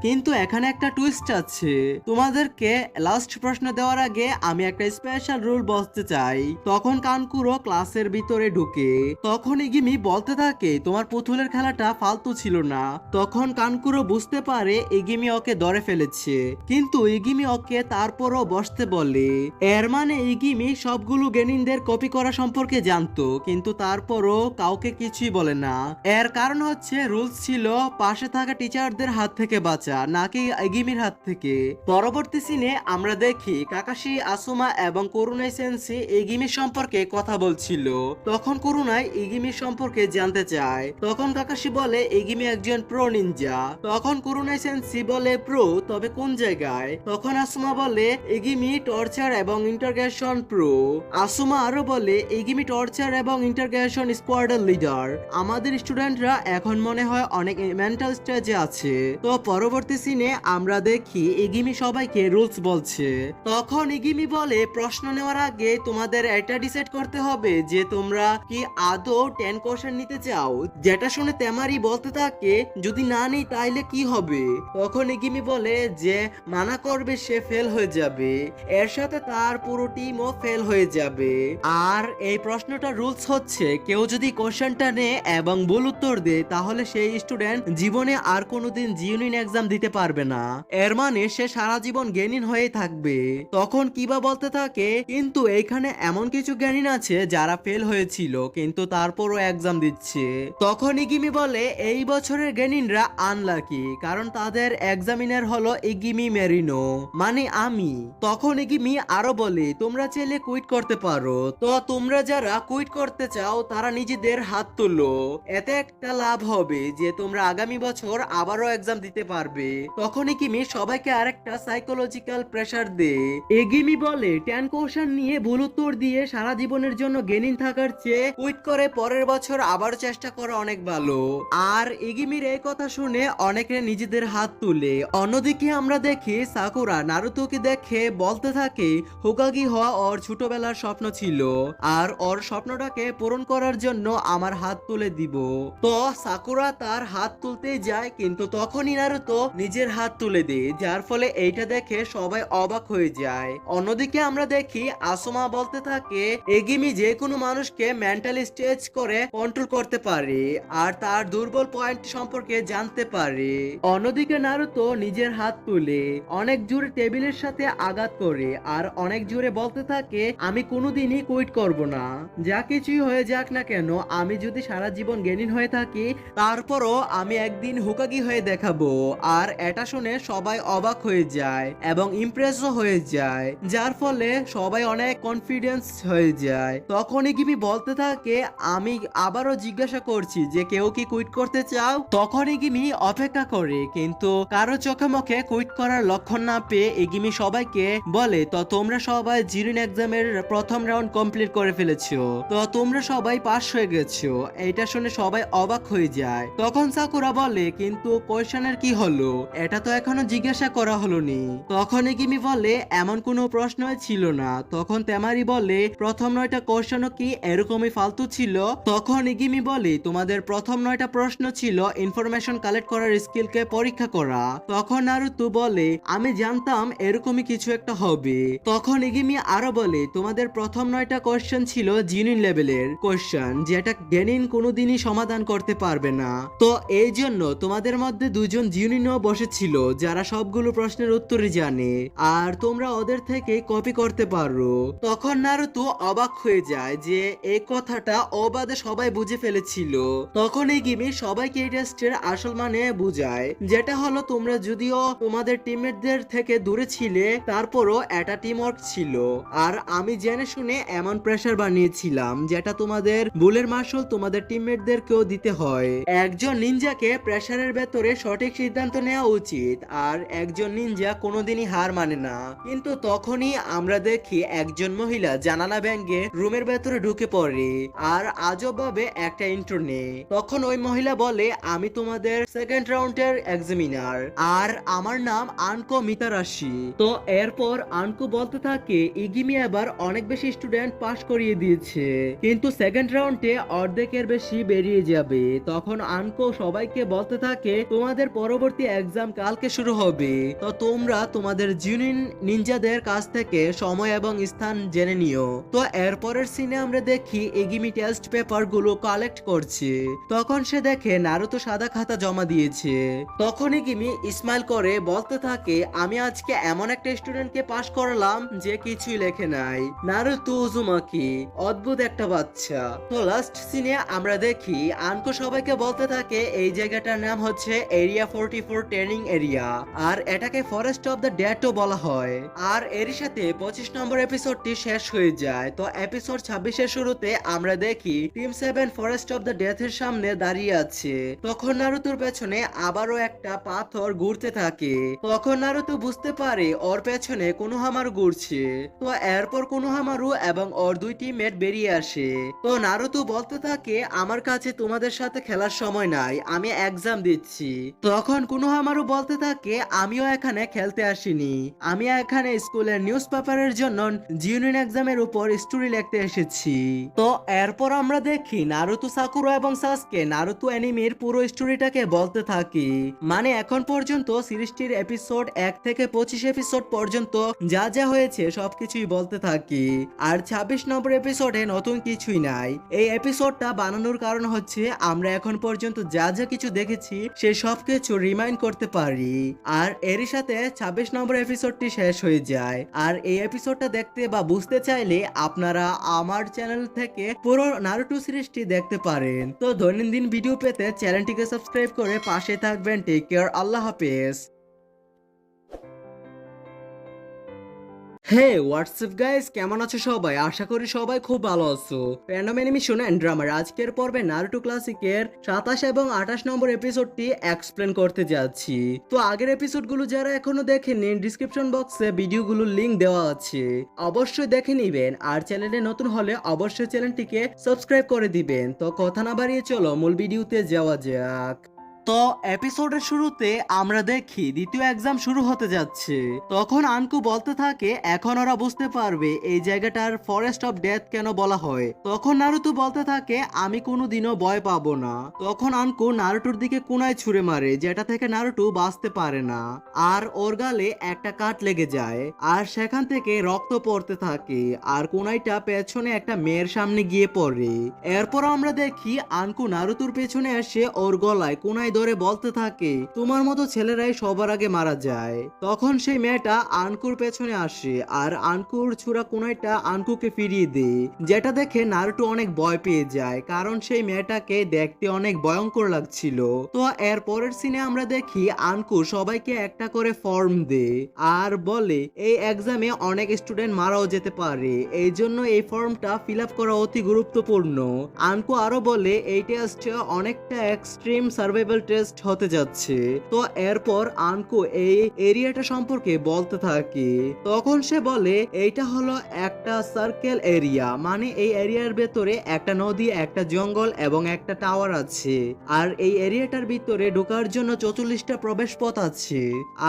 কিন্তু এখানে একটা টুইস্ট আছে, তোমাদেরকে লাস্ট প্রশ্ন দেওয়ার আগে আমি একটা স্পেশাল রুল বলতে চাই। তখন কানকুরো ক্লাসের ভিতরে ঢুকে, তখন ইগিমি বলতে থাকে তোমার পুতুলের খেলাটা ফালতু ছিল না। তখন কানকুরো বুঝতে পারে ইগিমি ওকে ধরে ফেলেছে, কিন্তু ইগিমি ওকে তারপরও বসতে বলে। এর মানে ইগিমি সবগুলো গেনিনদের কপি করা সম্পর্কে জানতো, কিন্তু তারপরও কাউকে কিছুই বলে না। এর কারণ হচ্ছে রুলস ছিল পাশে থাকা টিচারদের হাত থেকে বাঁচা, নাকি ইগিমির হাত থেকে। পরবর্তী সিনে আমরা দেখি কাকাশি, আসুমা এবং করুনাই সেন্সি ইগিমি সম্পর্কে কথা বলছিল। তখন করুনাই ইগিমি সম্পর্কে জানতে চায়। তখন কাকাশি বলে ইগিমি একজন প্রো নিনজা। তখন করুনাই সেন্সি বলে প্রো, তবে কোন জায়গায়? তখন আসুমা বলে ইগিমি টর্চার এবং ইন্টারগ্রেশন প্রো। আসুমা আরো বলে ইগিমি টর্চার এবং ইন্টারগ্রেশন স্কোয়াডের লিডার। আমাদের স্টুডেন্টরা এখন মনে হয় অনেক মেন্টাল স্টেজে আছে। তো পরবর্তী সিনে আমরা দেখি ইগিমি সবাইকে রুলস বলছে। তখন ইগিমি বলে প্রশ্ন নেওয়ার আগে তোমাদের এটা ডিসাইড করতে হবে যে তোমরা কি আদৌ 10 কোশ্চেন নিতে চাও। যেটা শুনে তেমারি বলতে থাকে যদি না নিই তাইলে কি হবে। তখন ইগিমি বলে যে মানা করবে সে ফেল হয়ে যাবে, এর সাথে তার পুরো টিমও ফেল হয়ে যাবে। আর এই প্রশ্নটার রুলস হচ্ছে কেউ যদি কোশ্চেনটা নেয় এবং ভুল উত্তর দেয় তাহলে সেই স্টুডেন্ট জীবনে আর কোনোদিন জিউনিন এক্সাম দিতে পারবে না। এর মানে সে সারা জীবন জ্ঞানীন হয়ে থাকবে। তখন কিবা বলতে থাকে কিন্তু এইখানে এমন কিছু জ্ঞানীন আছে যারা ফেল হয়েছিল কিন্তু তারপরও এক্সাম দিচ্ছে। তখন ইগিমি বলে এই বছরের জ্ঞানীনরা আনলাকি, কারণ তাদের এক্সামিনার হলো ইগিমি মেরিনো, মানে আমি। তখন ইগিমি আরো বলে তোমরা চাইলে কুইট করতে পারো। তো তোমরা যারা কুইট করতে চাও তারা নিজেদের হাত তুলো, এতে একটা লাভ হবে যে তোমরা আগামী বছর আবারও এক্সাম দিতে পারবে। তখন ইগিমি সবাইকে আরেকটা সাইকোলজিক্যাল প্রেসার দেয়। ইগিমি বলে 10 কোশ্চেন নিয়ে ভুল উত্তর দিয়ে সারা জীবনের জন্য জ্ঞানীন থাকার চেয়ে কুইট করে পরের বছর আবার চেষ্টা করা অনেক ভালো। আর ইগিমির এই কথা শুনে অনেকে নিজেদের হাত তুলে। অন্যদিকে আমরা দেখি সাকুরা নারুতোকে দেখে বলতে থাকে হোকাগি হওয়া ওর ছোটবেলার স্বপ্ন ছিল, আর ওর স্বপ্নটাকে পূরণ করার জন্য আমার হাত তুলে দিব। তো সাকুরা তার হাত তুলতেই যায়, কিন্তু তখনই নারুতো নিজের হাত তুলে দেয়, যার ফলে এইটা দেখে সবাই অবাক হয়ে যায়। অন্যদিকে আমরা দেখি আসুমা বলতে থাকে এগিমি যে কোনো মানুষকে মেন্টাল স্টেজ করে কন্ট্রোল করতে পারে আর তার দুর্বল পয়েন্ট সম্পর্কে জানতে পারে। অন্যদিকে নারুতো নিজের হাত তুলে অনেক জোরে টেবিলের সাথে আঘাত করে আর অনেক জোরে বলতে থাকে আমি কোনোদিনই কুইট করব না, যা কিছুই হয়ে যাক না কেন, আমি যদি সারা জীবন জ্ঞানীন হয়ে থাকি তারপরও আমি একদিন হোকাগি হয়ে দেখাবো। আর এটা শুনে সবাই অবাক হয়ে যায় এবং ইমপ্রেসও হয়ে যায়, যার ফলে সবাই অনেক কনফিডেন্স হয়ে যায়। তখন ইগিমি বলতে থাকে আমি আবারও জিজ্ঞাসা করছি যে কেউ কি কুইট করতে চাও। তখন ইগিমি অপেক্ষা করে, কিন্তু কারো চোখে মুখে কুইট করার লক্ষণ না পেয়ে ইগিমি সবাইকে বলে তো তোমরা সবাই জিউনিন এক্সামের প্রথম রাউন্ড কমপ্লিট করে ফেলেছো, তো তোমরা সবাই পাস হয়ে গেছো। এটা শুনে সবাই অবাক হয়ে যায়। তখন সাকুরা বলে কিন্তু কোশ্চেনের কি হলো, এটা তো এখনো জিজ্ঞাসা করা হলোনি। তখন ইগিমি বলে এমন কোনো প্রশ্নই ছিল না। তখন তেমারি বলে প্রথম 9টা কোশ্চেনও কি এরকমই ফালতু ছিল? তখন ইগিমি বলে তোমাদের প্রথম 9টা প্রশ্ন ছিল ইনফরমেশন কালেক্ট করার স্কিলকে পরীক্ষা করা। তখন নারুতো বলে আমি জানতাম এরকমই কিছু একটা হবে। তখন ইগিমি আরো বলে তোমাদের প্রথম 9টা কোশ্চেন ছিল জিনুইন লেভেলের কোশ্চেন, যেটা গেনিন কোনোদিনই সমাধান করতে পারবে না। তো এই জন্য তোমাদের মধ্যে দুজন জিনুইনও বসেছিল যারা সবগুলো প্রশ্নের উত্তরই জানে, আর তোমরা ওদের থেকে কপি করতে পারো। তখন নারুতো অবাক হয়ে যায় যে এই কথাটা অবাধে সবাই বুঝে ফেলেছিল। তখন এই গেমে সবাইকে এই টেস্টের আসল মানে বুঝায়, যেটা হলো তোমরা যদিও তোমাদের টিমমেটদের থেকে দূরে ছিলে তারপরও একটা টিম ওয়ার্ক ছিল, আর আমি জেনে শুনে এমন প্রেসার বানিয়েছিলাম যেটা তোমাদের ভুলের মাসুল তোমাদের টিমমেটদেরকেও দিতে হয়। একজন নিনজাকে প্রেসারের ভেতরে সঠিক সিদ্ধান্ত নেওয়া উচিত, আর একজন নিনজা কোনোদিনই হার মানে না। কিন্তু তখনই আমরা দেখি একজন মহিলা জানালা ভেঙে রুমের ভেতরে ঢুকে পড়ে, আর আজব ভাবে একটা ইন্ট্রো নেই। তখন ওই মহিলা বলে আমি তোমাদের সেকেন্ড রাউন্ডের এক্সামিনার, আর আমার নাম আনকো মিতারাশি। তো এরপর আনকো বলতে থাকে ইগিমি এবার অনেক বেশি স্টুডেন্ট পাস করিয়ে দিয়েছে, কিন্তু সেকেন্ড রাউন্ডে অর্ধেকের বেশি বেরিয়ে যাবে। তখন আনকো সবাইকে বলতে থাকে তোমাদের পরবর্তী এক্সাম কালকে শুরু হবে, তো তোমরা তোমাদের জুনিয়র নিনজাদের কাছ থেকে সময় এবং স্থান জেনে নিও। তো এরপরের সিনে আমরা দেখি ইগিমি টেস্ট পেপার গুলো কালেক্ট করছে। তখন সে দেখে নারুতো সাদা খাতা জমা দিয়েছে। তখন ইগিমি স্মাইল করে বলতে থাকে আমি আজকে এমন একটা স্টুডেন্টকে পাস করালাম যে কিছুই লেখে নাই, নারুতো উজুমাকি, অদ্ভুত একটা বাচ্চা। তো লাস্ট সিনে আমরা দেখি আনকো সবাইকে বলতে থাকে এই জায়গাটার নাম হচ্ছে এরিয়া 44 ট্রেনিং এরিয়া, আর এটাকে ফরেস্ট অফ দ্য ডেডও বলা হয়। আর এরই সাথে 25 নম্বর এপিসোডটি শেষ হয়ে যায়। তো এপিসোড 26 এর শুরুতে আমরা দেখি team 7 forest of the death এর সামনে দাঁড়িয়ে আছে। তখন নারুতোর পেছনে আবারও একটা পাথর ঘুরতে থাকে। তখন নারুতো বুঝতে পারে ওর পেছনে কোনোহামারু ঘুরছে। তো এরপর কোনোহামারু এবং ওর দুই টিমমেট বেরিয়ে আসে। তো নারুতো বলতে থাকে আমার কাছে তোমাদের সাথে খেলার সময় নাই, আমি এক্সাম দিচ্ছি। তখন কোনোহামারু বলতে থাকে আমিও এখানে খেলতে আসিনি, আমি এখানে স্কুলের নিউজ পেপারের জন্য জিউনিয়ন এক্সামের উপর স্টোরি লিখতে এসেছি। তো এরপর আমরা দেখি নারুতো সাকুরা এবং সাসকে নারুতো অ্যানিমের পুরো স্টোরিটাকে বলতে থাকি। মানে এখন পর্যন্ত সিরিজটির এপিসোড 1 থেকে 25 এপিসোড পর্যন্ত যা যা হয়েছে সবকিছুই বলতে থাকি। আর 26 নম্বর এপিসোডে নতুন কিছুই নাই। এই এপিসোডটা বানানোর কারণ হচ্ছে আমরা এখন পর্যন্ত যা যা কিছু দেখেছি সে সবকিছু রিমাইন্ড করতে পারি। আর এরই সাথে 26 নম্বর এপিসোডটি শেষ হয়ে যায়। আর এই এপিসোডটা দেখতে বা বুঝতে চাইলে আপনারা আমার চ্যানেল থেকে পুরো নারুটো সিরিজটি দেখতে পারেন। তো দৈনন্দিন ভিডিও পেতে চ্যানেলটিকে সাবস্ক্রাইব করে পাশে থাকবেন। টেক কেয়ার, আল্লাহ হাফেজ। হে হোয়াটসঅ্যাপ গাইস, কেমন আছো সবাই? আশা করি সবাই খুব ভালো আছো। প্যান্ডম অ্যানিমেশন এন্ড ড্রামার আজকের পর্বে নারুটো ক্লাসিকের 27 এবং 28 নম্বর এপিসোডটি এক্সপ্লেন করতে যাচ্ছি। তো আগের এপিসোডগুলো যারা এখনো দেখেননি ডেসক্রিপশন বক্সে ভিডিওগুলোর লিংক দেওয়া আছে, অবশ্যই দেখে নিবেন। আর চ্যানেলে নতুন হলে অবশ্যই চ্যানেলটিকে সাবস্ক্রাইব করে দিবেন। তো কথা না বাড়িয়ে চলো মূল ভিডিওতে যাওয়া যাক। তো এপিসোডের শুরুতে আমরা দেখি দ্বিতীয় এক্সাম শুরু হতে যাচ্ছে। তখন আনকু বলতে থাকে এখন ওরা বুঝতে পারবে এই জায়গাটার ফরেস্ট অফ ডেথ কেন বলা হয়। তখন নারুতো বলতে থাকে আমি কোনোদিনও ভয় পাবো না। তখন আনকু নারুটোর দিকে কোনায় ছুঁড়ে মারে, যেটা থেকে নারুটো বাঁচতে পারে না, আর ওর গালে একটা কাট লেগে যায়, আর সেখান থেকে রক্ত পড়তে থাকে, আর কোনাইটা পেছনে একটা মেয়ের সামনে গিয়ে পড়ে। এরপর আমরা দেখি আনকু নারুতোর পেছনে এসে ওর গলায় কোনায় ধরে বলতে থাকে তোমার মতো ছেলেরাই সবার আগে মারা যায়। তখন সেই মেয়েটা আনকুর পেছনে আসে, আর আনকুর ছুরা কোনাইটা আনকুকে ফিরিয়ে দেয়, যেটা দেখে নারুটো অনেক ভয় পেয়ে যায়, কারণ সেই মেয়েটাকে দেখতে অনেক ভয়ঙ্কর লাগছিল। তো এর পরের সিনে আমরা দেখি আনকু সবাইকে একটা করে ফর্ম দেয়, আর বলে এই এক্সামে অনেক স্টুডেন্ট মারাও যেতে পারে, এই জন্য এই ফর্মটা ফিল আপ করা অতি গুরুত্বপূর্ণ। আনকু আরো বলে এই টেস্ট অনেকটা এক্সট্রিম সার্ভাইভাল টেস্ট হতে যাচ্ছে। তো এরপর আনকু এই এরিয়াটা সম্পর্কে বলতে থাকে। তখন সে বলে এইটা হলো একটা সার্কেল এরিয়া, মানে এই এরিয়ার ভেতরে একটা নদী, একটা জঙ্গল এবং একটা টাওয়ার আছে, আর এই এরিয়াটার ভিতরে ঢোকার জন্য 44টা প্রবেশ পথ আছে,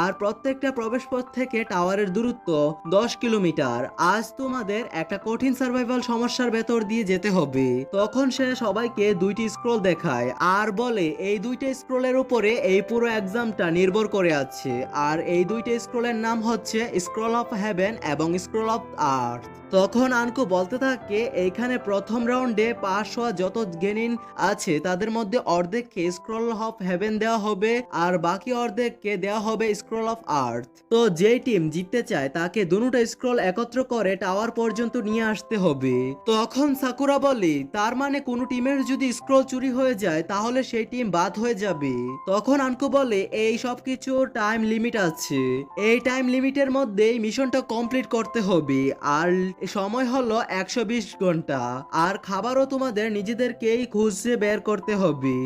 আর প্রত্যেকটা প্রবেশ পথ থেকে টাওয়ারের দূরত্ব 10 কিলোমিটার। আজ তোমাদের একটা কঠিন সার্ভাইভাল সমস্যার ভেতর দিয়ে যেতে হবে। তখন সে সবাইকে দুইটি স্ক্রল দেখায়, আর বলে এই দুইটা স্ক্রোলের উপরে এই পুরো এক্সামটা নির্ভর করে আছে, আর এই দুইটা স্ক্রোলের নাম হচ্ছে স্ক্রল অফ হেভেন এবং স্ক্রল অফ আর্থ। তখন আনকু বলতে থাকে এইখানে প্রথম রাউন্ডে পাস হওয়া যত গেনিন আছে তাদের মধ্যে অর্ধেককে স্ক্রল অফ হেভেন দেওয়া হবে আর বাকি অর্ধেককে দেওয়া হবে স্ক্রল অফ আর্থ। তো যেই টিম জিততে চায় তাকে দুটো স্ক্রল একত্র করে টাওয়ার পর্যন্ত নিয়ে আসতে হবে। তখন সাকুরা বলে তার মানে কোন টিমের যদি স্ক্রল চুরি হয়ে যায় তাহলে সেই টিম বাদ হয়ে যাবে। তখন আনকু বলে এই সব কিছুর টাইম লিমিট আছে, এই টাইম লিমিটের মধ্যেই মিশনটা কমপ্লিট করতে হবে, আর সময় হলো 120 ঘন্টা, আর খাবারও তোমাদের নিজেদেরকেই খুঁজে বের করতে হবে।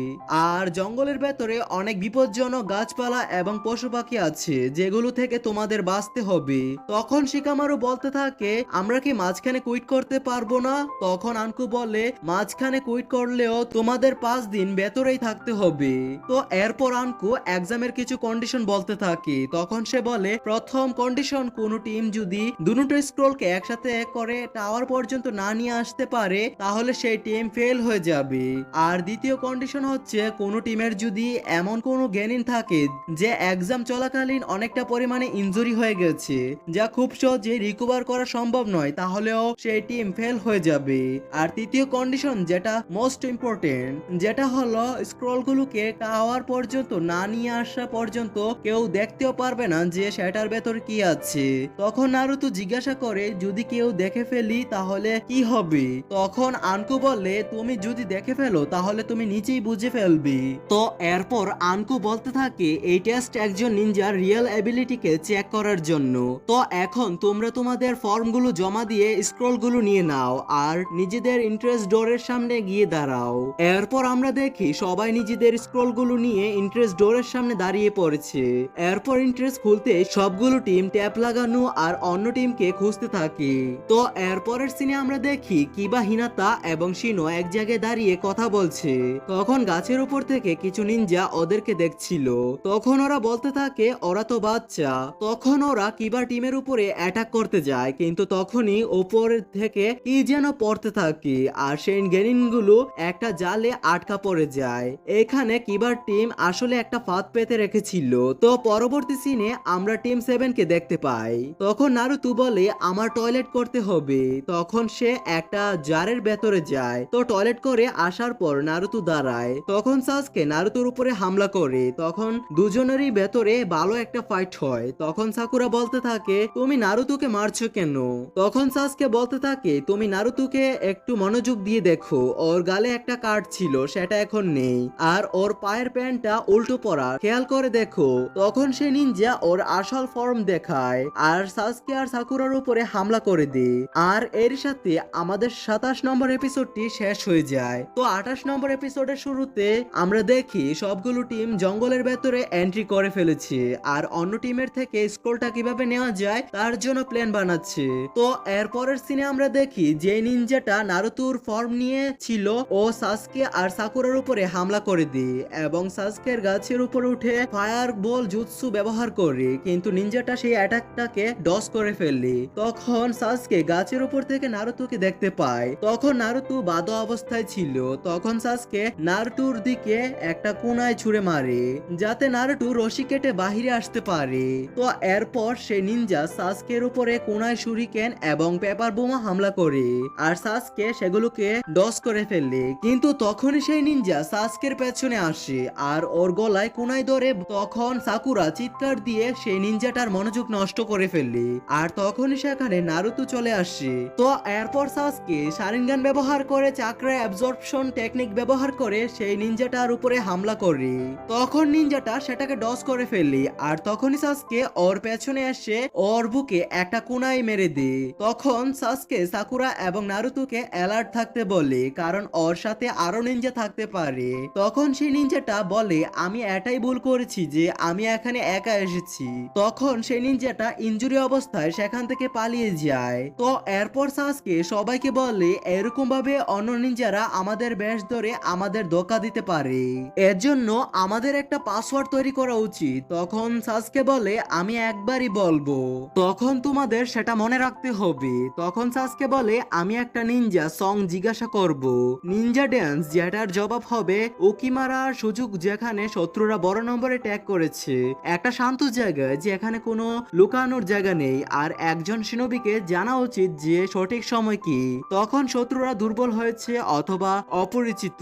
আর জঙ্গলের ভেতরে অনেক বিপজ্জনক গাছপালা এবং পশু পাখি আছে যেগুলো থেকে তোমাদের বাঁচতে হবে। তখন শিকামারু বলতে থাকে আমরা কি মাঝখানে কুইট করতে পারবো না? তখন আনকু বলে মাঝখানে কুইট করলেও তোমাদের 5 দিন ভেতরেই থাকতে হবে। তো এরপর আনকু এক্সামের কিছু কন্ডিশন বলতে থাকে। তখন সে বলে প্রথম কন্ডিশন, কোন টিম যদি দুটো স্ক্রলকে একসাথে করে টাওয়ার পর্যন্ত না নিয়ে আসতে পারে তাহলে সেই টিম ফেল হয়ে যাবে। আর দ্বিতীয় কন্ডিশন হচ্ছে কোন টিমের যদি এমন কোনো গেনিন থাকে যে এক্সাম চলাকালীন অনেকটা পরিমাণে ইনজুরি হয়ে গেছে যা খুব সহজে রিকভার করা সম্ভব নয় তাহলেও সেই টিম ফেল হয়ে যাবে। আর তৃতীয় কন্ডিশন যেটা মোস্ট ইম্পর্টেন্ট, যেটা হলো স্ক্রলগুলোকে টাওয়ার পর্যন্ত না নিয়ে আসা পর্যন্ত কেউ দেখতেও পারবে না যে সেটার ভেতর কি আছে। তখন নারুতো জিজ্ঞাসা করে যদি কেউ দেখে ফেলি তাহলে কি হবে? তখন আনকু বলে তুমি যদি দেখে ফেলো তাহলে তুমি নিচেই বুঝে ফেলবি। তো এরপর আনকু বলতে থাকে এই টেস্ট একজন নিনজার রিয়েল এবিলিটিকে চেক করার জন্য। তো এখন তোমরা তোমাদের ফর্মগুলো জমা দিয়ে স্ক্রলগুলো নিয়ে নাও আর নিজেদের ইন্টারেস্ট ডোরের সামনে গিয়ে দাঁড়াও। এরপর আমরা দেখি সবাই নিজেদের স্ক্রলগুলো নিয়ে ইন্টারেস্ট ডোরের সামনে দাঁড়িয়ে পড়েছে। এরপর ইন্টারেস্ট খুলতে সবগুলো টিম ট্যাপ লাগানো আর অন্য টিমকে খুঁজতে থাকে। তো এরপরের সিনে আমরা দেখি কিবা হিনাতা এবং শিনো এক জায়গায় দাঁড়িয়ে কথা বলছে। তখন গাছের উপর থেকে কিছু নিনজা ওদেরকে দেখছিল। তখন ওরা বলতে থাকে ওরা তো বাচ্চা। তখন ওরা কিবা টিমের উপরে অ্যাটাক করতে যায় কিন্তু তখনই উপর থেকে কি যেন পড়তে থাকে আর সেই গেনিনগুলো একটা জালে আটকা পড়ে যায়। এখানে কিবার টিম আসলে একটা ফাঁদ পেতে রেখেছিল। তো পরবর্তী সিনে আমরা টিম 7 কে দেখতে পাই। তখন নারুতো বলে আমার টয়লেট করতে হবে। তখন সে একটা জারের ভেতরে যায়। তো টয়লেট করে আসার পর নারুতো দাঁড়ায়। তখন সাসকে নারুতোর উপরে হামলা করে। তখন দুজনেরই ভেতরে ভালো একটা ফাইট হয়। তখন সাকুরা বলতে থাকে তুমি নারুতোকে মারছো কেন? তখন সাসকে বলতে থাকে তুমি নারুতোকে একটু মনোযোগ দিয়ে দেখো, ওর গালে একটা কার্ড ছিল সেটা এখন নেই, আর ওর পায়ের প্যান্টটা উল্টো পরা খেয়াল করে দেখো। তখন সে নিনজা ওর আসল ফর্ম দেখায় আর সাসকে আর সাকুরার উপরে হামলা করে দেয়। আর এর সাথে আমাদের 27 নম্বর এপিসোডটি শেষ হয়ে যায়। তো 28 নম্বর এপিসোডের শুরুতে আমরা দেখি সবগুলো টিম জঙ্গলের ভেতরে এন্ট্রি করে ফেলেছে আর অন্য টিমের থেকে স্ক্রলটা কিভাবে নেওয়া যায় তার জন্য প্ল্যান বানাচ্ছে। তো এরপরের সিনে আমরা দেখি যে নিনজাটা নারুতোর ফর্ম নিয়ে ছিল ও সাসকে আর সাকুরার উপরে হামলা করে দেয় এবং সাসকের গাছের উপরে উঠে ফায়ার বল জুৎসু ব্যবহার করে, কিন্তু নিনজাটা সেই অ্যাটাকটাকে ডস করে ফেলে। তখন সাসকে গাছের উপর থেকে নারুতোকে দেখতে পায়। তখন নারুতো বাদো অবস্থায় ছিল। তখন সাসকে নারুতোর দিকে একটা কোনায় ছুঁড়ে মারে যাতে নারুতো রশি কেটে বাহিরে আসতে পারে। তো এরপর সে নিনজা সাসকের উপরে কোনায় শুরিকেন এবং পেপার বোমা হামলা করে আর সাসকে সেগুলোকে ডস করে ফেলে। কিন্তু তখনই সেই নিনজা সাসকের পেছনে আসে আর ওর গলায় কোনায় ধরে। তখন সাকুরা চিৎকার দিয়ে সেই নিনজাটার মনোযোগ নষ্ট করে ফেলে আর তখনই সেখানে নারুতো চলে আসে। তো এরপর সাসকে শারিনগান ব্যবহার করে চাকরা অ্যাবজর্পশন টেকনিক ব্যবহার করে সেই নিনজাটার উপরে হামলা করে। তখন নিনজাটা সেটাকে ডস করে ফেলে আর তখনই সাসকে ওর পেছনে এসে ওর বুকে একটা কোনায় মেরে দেয়। তখন সাসকে সাকুরা এবং নারুতোকে অ্যালার্ট থাকতে বলে কারণ ওর সাথে আরো নিনজা থাকতে পারে। তখন সেই নিনজাটা বলে আমি এটাই ভুল করেছি যে আমি এখানে একা এসেছি। তখন সেই নিনজাটা ইনজুরি অবস্থায় সেখান থেকে পালিয়ে যায়। তো এরপর সাসকে সবাইকে বলে এরকম ভাবে অন্য নিনজারা আমাদের বেশ ধরে আমাদের ধোঁকা দিতে পারে, এর জন্য আমাদের একটা পাসওয়ার্ড তৈরি করা উচিত। তখন সাসকে বলে আমি একবারই বলবো, তখন তোমাদের সেটা মনে রাখতে হবে। তখন সাসকে বলে আমি একটা নিনজা সং জিজ্ঞাসা করব, নিনজা ড্যান্স, যেটার জবাব হবে ওকিমারা সুযোগ যেখানে শত্রুরা বড় নম্বরে ট্যাগ করেছে, একটা শান্ত জায়গায় যেখানে কোনো লুকানোর জায়গা নেই, আর একজন শিনোবিকে জানা উচিত যে সঠিক সময় কি, তখন শত্রুরা দুর্বল হয়েছে অথবা অপরিচিত।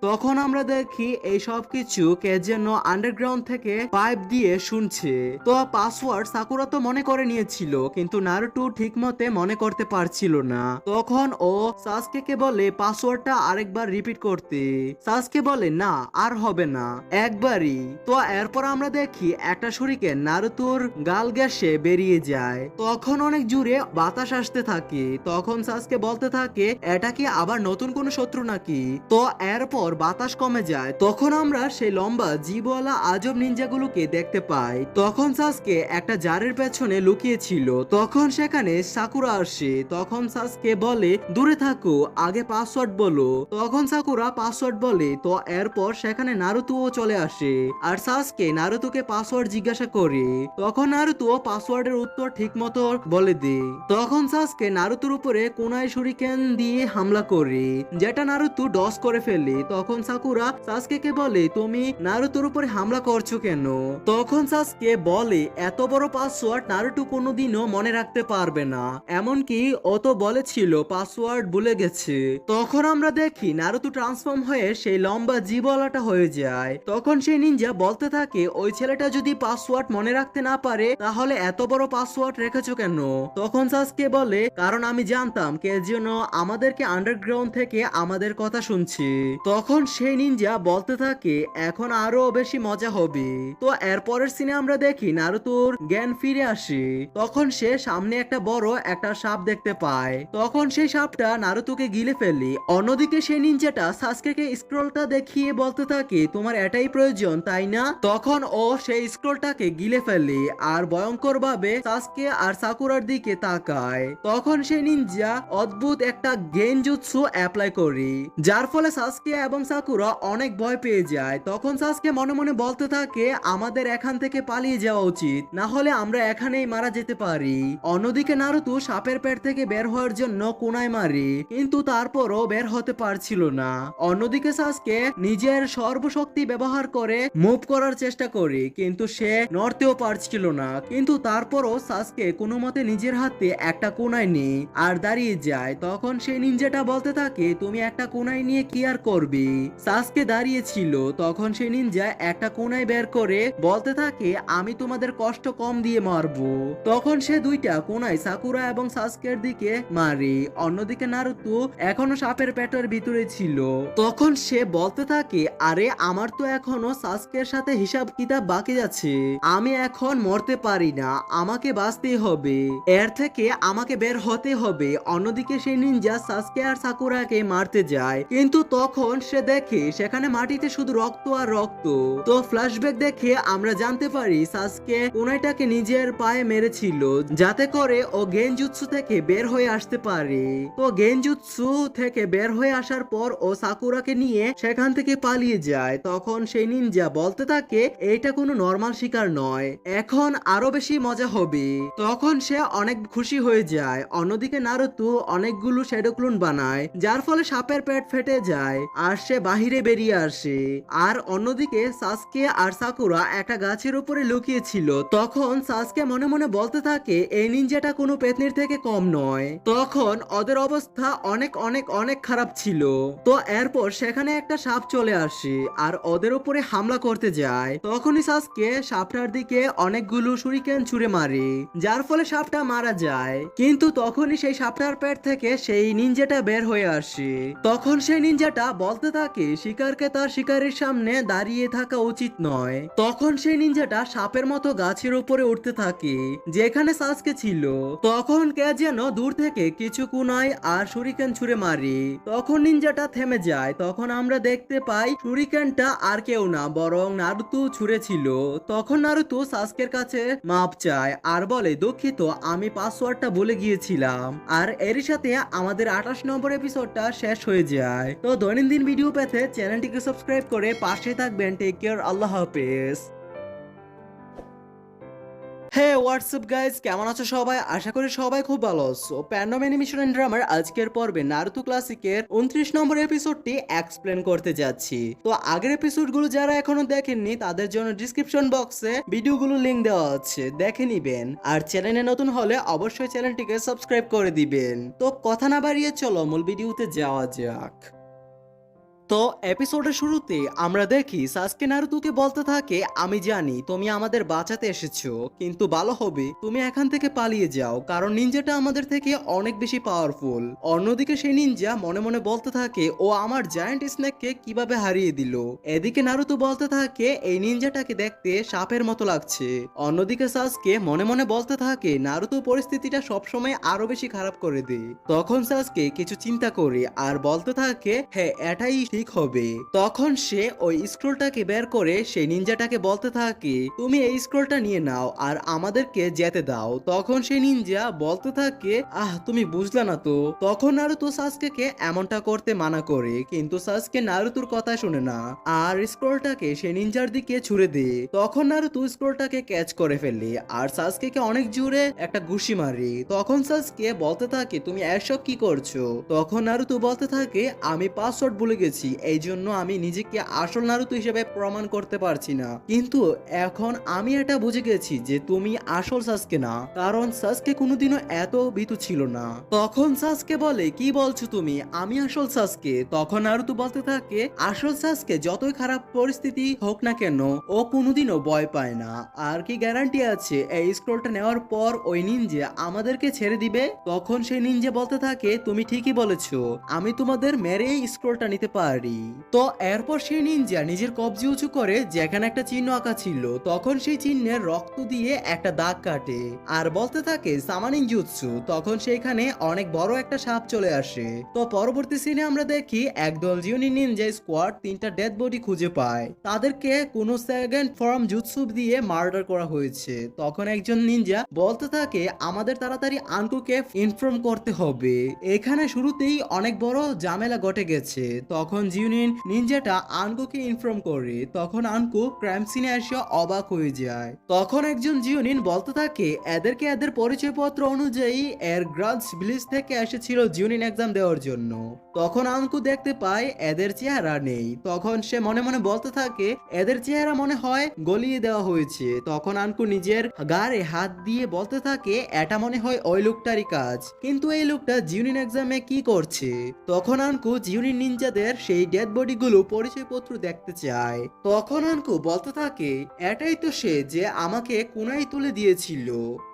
তখন আমরা দেখি এই সব কিছু কে যেন আন্ডারগ্রাউন্ড থেকে পাইপ দিয়ে শুনছে। তো পাসওয়ার্ড সাকুরা তো মনে করে নিয়েছিল, কিন্তু নারুটো ঠিক মতে মনে করতে পারছিল না। তখন ও সাসকে বলে পাসওয়ার্ডটা আরেকবার রিপিট করতে। সাসকে বলে না, আর হবে না, একবারই। তো এরপর আমরা দেখি একটা শুরিকেন নারুতোর গাল গ্যাসে বেরিয়ে যায়। তখন অনেক জোরে বাতাস আসতে থাকে। তখন সাসকে বলতে থাকে এটা কি আবার নতুন কোনো শত্রু নাকি। তো এরপর বাতাস কমে যায়। তখন আমরা সেই লম্বা জীবওয়ালা আজব নিনজাগুলোকে দেখতে পাই। তখন সাসকে একটা জারের পেছনে লুকিয়ে ছিল। তখন সেখানে সাকুরা আসে। তখন সাসকে বলে দূরে থাকো, আগে পাসওয়ার্ড বলো। তখন সাকুরা পাসওয়ার্ড বলে। তো এরপর সেখানে নারুতোও চলে আসে, আর সাসকে নারুতোকে পাসওয়ার্ড জিজ্ঞাসা করে। তখন নারুতো পাসওয়ার্ডের উত্তর ঠিক মতো বলে দেয়। তখন সাসকে নারুতোর উপরে কোনায় শুরিকেন দিয়ে হামলা করে, যেটা নারুতো ডস করে ফেলে। তখন সাকুরা সাসকে বলে তুমি নারুতোর উপরে হামলা করছো কেন। তখন সাসকে বলে এত বড় পাসওয়ার্ড নারুতো কোনোদিনও মনে রাখতে পারবে না, এমনকি ও তো বলেছিল পাসওয়ার্ড ভুলে গেছে। তখন আমরা দেখি নারুতো ট্রান্সফর্ম হয়ে সেই লম্বা জীবওয়ালাটা হয়ে যায়। তখন সেই নিনজা বলতে থাকে ওই ছেলেটা যদি পাসওয়ার্ড মনে রাখতে না পারে তাহলে এত বড় পাসওয়ার্ড রেখেছো কেন। তখন সাসকে বলে কারণ আমি জানতাম কে যেন আমাদেরকে আন্ডারগ্রাউন্ড থেকে আমাদের কথা শুনছে। তখন সেই নিনজা বলতে থাকে এখন আরো বেশি মজা হবে। তো এরপরের সিনে আমরা দেখি নারুতোর জ্ঞান ফিরে আসে। তখন সে সামনে একটা বড় একটা সাপ দেখতে পায়। তখন সেই সাপটা নারুতোকে গিলে ফেলে। অন্যদিকে সেই নিনজাটা সাসকেকে স্ক্রলটা দেখিয়ে বলতে থাকে তোমার এটাই প্রয়োজন তাই না। তখন ও সেই স্ক্রলটাকে গিলে ফেলে আর ভয়ঙ্কর ভাবে সাসকে আর সাকুরার দিকে তাকায়। তখন সেই নিনজা অদ্ভুত একটা গেনজুৎসু অ্যাপ্লাই করে, যার ফলে সাসকে এবং সাকুরা অনেক ভয় পেয়ে যায়। তখন সাসকে মনে মনে বলতে থাকে আমাদের এখান থেকে পালিয়ে যাওয়া উচিত, না হলে আমরা এখানেই মারা যেতে পারি। অন্যদিকে নারুতো সাপের পেট থেকে বের হওয়ার জন্য কোনায় মারে, কিন্তু তারপরও বের হতে পারছিল না। অন্যদিকে সাসকে নিজের সর্বশক্তি ব্যবহার করে মুভ করার চেষ্টা করে, কিন্তু সে নড়তেও পারছিল না। কিন্তু তারপরও সাসকে কোনো মতে নিজের হাতে একটা কোনায় নেই আর দাঁড়িয়ে যায়। তখন সেই নিনজাটা বলতে থাকে তুমি একটা কোনায় নিয়ে কি আর করবে। সাসকে দাঁড়িয়ে ছিল। তখন সেই নিনজা একটা কোনায় বের করে বলতে থাকে আমি তোমাদের কষ্ট কম দিয়ে মারবো। তখন সে দুইটা কোনায় সাকুরা এবং সাসকের দিকে মারে। অন্যদিকে নারুতো এখনো সাপের পেটের ভিতরে ছিল। তখন সে বলতে থাকে আরে আমার তো এখনো সাসকের সাথে হিসাব কিতাব বাকি আছে, আমি এখন মরতে পারি না, আমাকে বাঁচতেই হবে, এর থেকে আমাকে বের হতে হবে। অন্যদিকে সেই নিনজা সাসকে আর সাকুরাকে মারতে যায়, কিন্তু তখন সে দেখে সেখানে মাটিতে শুধু রক্ত আর রক্ত। তো ফ্ল্যাশব্যাক দেখে আমরা জানতে পারি সাসকে কোনাইটাকে নিজের পায়ে মেরেছিল যাতে করে ও গেনজুৎসু থেকে বের হয়ে আসতে পারে। তো গেনজুৎসু থেকে বের হয়ে আসার পর ও সাকুরাকে নিয়ে সেখান থেকে পালিয়ে যায়। তখন সেই নিনজা বলতে থাকে এইটা কোনো নরমাল শিকার নয়, এখন আরো বেশি মজা হবে। তখন সে অনেক খুশি হয়ে যায়। অন্যদিকে নারুতো অনেকগুলো শ্যাডো ক্লোন বানায়, যার ফলে সাপের পেট ফেটে যায় আর সে বাহিরে বেরিয়ে আসে। আর অন্যদিকে সাসকে আর সাকুরা একটা গাছের উপরে লুকিয়ে ছিল। তখন সাসকে মনে মনে বলতে থাকে এই নিনজাটা কোনো পেতনির থেকে কম নয়। তখন ওদের অবস্থা অনেক অনেক অনেক খারাপ ছিল। তো এরপর সেখানে একটা সাপ চলে আসে আর ওদের উপরে হামলা করতে যায়। তখনই সাসকে সাপটার দিকে অনেকগুলো শুরিকেন ছুঁড়ে মারে, যার ফলে সাপটা মারা যায়। কিন্তু তখনই সেই সাপটার পেট থেকে সেই নিনজাটা বের হয়ে আসে। তখন সেই নিনজাটা বলতে থাকে শিকারকে তার শিকারের সামনে দাঁড়িয়ে থাকা উচিত নয়। তখন সেই নিনজাটা সাপের মতো গাছের উপরে উঠতে থাকে যেখানে সাসকে ছিল। তখন কে যেন দূর থেকে কিছু কুনাই আর শুরিকেন ছুঁড়ে মারে। তখন নিনজাটা থেমে যায়। তখন আমরা দেখতে পাই শুরিকেনটা আর কেউ না বরং নারুতো ছুঁড়েছিল। তখন নারুতো সাসকের কাছে মাপ চায় আর বলে দুঃখিত, আমি পাসওয়ার্ডটা ভুলে গিয়েছিলাম। আর এরই সাথে আমাদের 28 নম্বর এপিসোডটা শেষ হয়ে যায়। তো দৈনন্দিন ভিডিও পেতে চ্যানেলটিকে সাবস্ক্রাইব করে পাশে থাকবেন। টেক কেয়ার, আল্লাহ হাফেজ। হে হোয়াটসঅ্যাপ গাইজ, কেমন আছো সবাই? আশা করি সবাই খুব ভালো আছো। প্যান্ডম অ্যানিমেশন এন্ড ড্রামার আজকের পর্বে নারুতো ক্লাসিকের 29 নম্বর এপিসোডটি এক্সপ্লেন করতে যাচ্ছি। তো আগের এপিসোডগুলো যারা এখনো দেখেননি তাদের জন্য ডিসক্রিপশন বক্সে ভিডিওগুলো লিংক দেওয়া আছে, দেখে নিবেন। আর চ্যানেলে নতুন হলে অবশ্যই চ্যানেলটিকে সাবস্ক্রাইব করে দিবেন। তো কথা না বাড়িয়ে চলো মূল ভিডিওতে যাওয়া যাক। তো এপিসোডের শুরুতে আমরা দেখি সাসকে নারুতোকে বলতে থাকে, আমি জানি তুমি আমাদের বাঁচাতে এসেছো, কিন্তু ভালো হবে তুমি এখান থেকে পালিয়ে যাও, কারণ নিনজাটা আমাদের থেকে অনেক বেশি পাওয়ারফুল। অন্যদিকে সেই নিনজা মনে মনে বলতে থাকে ও আমার জায়ান্ট স্নেককে কিভাবে হারিয়ে দিল। এদিকে নারুতো বলতে থাকে এই নিনজাটাকে দেখতে সাপের মতো লাগছে। অন্যদিকে সাসকে মনে মনে বলতে থাকে নারুতো পরিস্থিতিটা সবসময় আরো বেশি খারাপ করে দেয়। তখন সাসকে কিছু চিন্তা করে আর বলতে থাকে হ্যাঁ এটাই ঠিক হবে। তখন সে ওই স্ক্রোলটাকে বের করে সেই নিনজাটাকে বলতে থাকে তুমি এই স্ক্রোলটা নিয়ে নাও আর আমাদেরকে যেতে দাও। তখন সেই নিনজা বলতে থাকে তুমি বুঝলে না তো। তখন নারুতো সাসকেকে এমনটা করতে মানা করে, কিন্তু সাসকে নারুতোর কথা শুনে না আর স্ক্রোলটাকে সে নিনজার দিকে ছুড়ে দেয়। তখন নারুতো স্ক্রোলটাকে ক্যাচ করে ফেলে আর সাসকেকে অনেক জোরে একটা ঘুষি মারে। তখন সাসকে বলতে থাকে তুমি এসব কি করছো? তখন নারুতো বলতে থাকে আমি পাসওয়ার্ড ভুলে গেছি, এই জন্য আমি নিজেকে আসল নারুতো হিসেবে প্রমাণ করতে পারছি না, কিন্তু এখন আমি এটা বুঝে গেছি যে তুমি আসল সাসকে না, কারণ সাসকে কোনোদিনও এত ভীতু ছিল না। তখন সাসকে বলে কি বলছো তুমি, আমি আসল সাসকে? তখন নারুতো বলতে থাকে আসল সাসকে যতই খারাপ পরিস্থিতি হোক না কেন ও কোনোদিনও ভয় পায় না। আর কি গ্যারান্টি আছে এই স্ক্রোলটা নেওয়ার পর ওই নিনজা আমাদেরকে ছেড়ে দিবে? তখন সেই নিনজা বলতে থাকে তুমি ঠিকই বলেছো, আমি তোমাদের মেরে এই স্ক্রোলটা নিতে পারি। তো এরপর সেই নিনজা নিজের কবজি উঁচু করে যেখানে একটা চিহ্ন আঁকা ছিল তখন সেই চিহ্নের রক্ত দিয়ে একটা দাগ কাটে আর বলতে থাকে সামানিন জুৎসু। তখন সেইখানে অনেক বড় একটা সাপ চলে আসে। তো পরবর্তী সিনে আমরা দেখি একদল জিওনিন নিনজা স্কোয়াড 3টা ডেড বডি খুঁজে পায়, তাদেরকে কোনো সেকেন্ড ফর্ম জুৎসু দিয়ে মার্ডার করা হয়েছে। তখন একজন নিনজা বলতে থাকে আমাদের তাড়াতাড়ি আনকুকে ইনফর্ম করতে হবে, এখানে শুরুতেই অনেক বড় ঝামেলা ঘটে গেছে। তখন জিউনিন নিনজাটা আনকুকে ইনফর্ম করে, তখন আনকু ক্রাইম সিনে এসে অবাক হয়ে যায়। তখন একজন জিউনিন বলতে থাকে এদেরকে এদের পরিচয়পত্র অনুযায়ী এর গ্রান্স ভিলেজ থেকে এসেছিল জিউনিন এক্সাম দেওয়ার জন্য। তখন আনকু দেখতে পায় এদের চেহারা নেই। তখন সে মনে মনে বলতে থাকে এদের চেহারা মনে হয় গলিয়ে দেওয়া হয়েছে। তখন আনকু নিজের গাড়ে হাত দিয়ে বলতে থাকে এটা মনে হয় ওই লোকটারই কাজ, কিন্তু এই লোকটা জিউনিন এক্সামে কি করছে? তখন আনকু জিউনিন নিনজাদের সেই ডেড বডি গুলো পরিচয়পত্র দেখতে চায়। তখন আনকু বলতে থাকে এটাই তো সে যে আমাকে কোনায় তুলে দিয়েছিল।